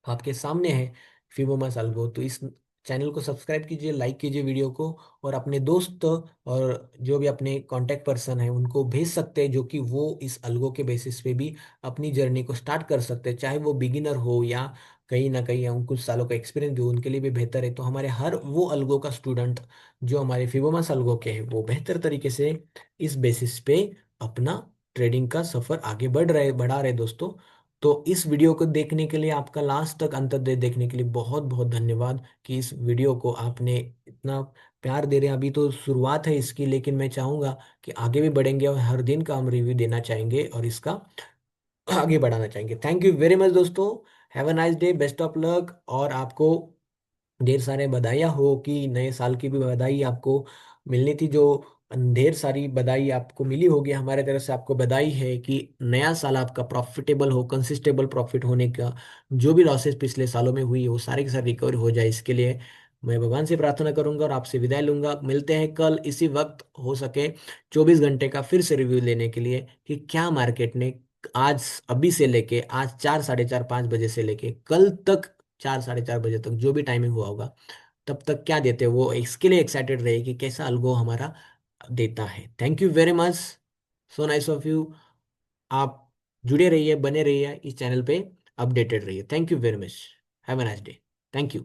आपके सामने है फिबोमा साल्गो। तो इस चैनल को सब्सक्राइब कीजिए, लाइक कीजिए वीडियो को, और अपने दोस्त और जो भी अपने कांटेक्ट पर्सन है उनको भेज सकते हैं, जो कि वो इस अलगो के बेसिस पे भी अपनी जर्नी को स्टार्ट कर सकते हैं, चाहे वो बिगिनर हो या कहीं ना कहीं हम कुछ सालों का एक्सपीरियंस भी हो, उनके लिए भी बेहतर है। तो हमारे हर वो अलगो का स्टूडेंट जो हमारे फिबोमा अलगो के हैं वो बेहतर तरीके से इस बेसिस पे अपना ट्रेडिंग का सफर आगे बढ़ा रहे दोस्तों। तो इस वीडियो को देखने के लिए, आपका लास्ट तक अंत तक देखने के लिए बहुत बहुत धन्यवाद, कि इस वीडियो को आपने इतना प्यार दे रहे हैं। अभी तो शुरुआत है इसकी, लेकिन मैं चाहूंगा कि आगे भी बढ़ेंगे और हर दिन का हम रिव्यू देना चाहेंगे और इसका आगे बढ़ाना चाहेंगे। थैंक यू वेरी मच दोस्तों। Have a nice day, best of luck, और आपको ढेर सारे बधाइयाँ हो, कि नए साल की भी बधाई आपको मिलनी थी, जो ढेर सारी बधाई आपको मिली होगी, हमारे तरफ से आपको बधाई है कि नया साल आपका प्रॉफिटेबल हो, कंसिस्टेबल प्रॉफिट होने का, जो भी लॉसेस पिछले सालों में हुई है वो सारे के सारे रिकवर हो जाए, इसके लिए मैं भगवान से प्रार्थना करूंगा और आपसे विदाई लूंगा। मिलते हैं कल इसी वक्त, हो सके 24 घंटे का फिर से रिव्यू लेने के लिए, कि क्या मार्केट ने आज, अभी से लेके आज 4 साढ़े 4 5 बजे से लेके कल तक 4 साढ़े 4 बजे तक जो भी टाइमिंग हुआ होगा, तब तक क्या देते हैं, वो इसके लिए एक्साइटेड रहे कि कैसा अल्गो हमारा देता है। Thank you very much, so nice of you. आप जुड़े रहिए, बने रहिए इस चैनल पे, अपडेटेड रहिए। Thank you very much. Have a nice day. Thank you.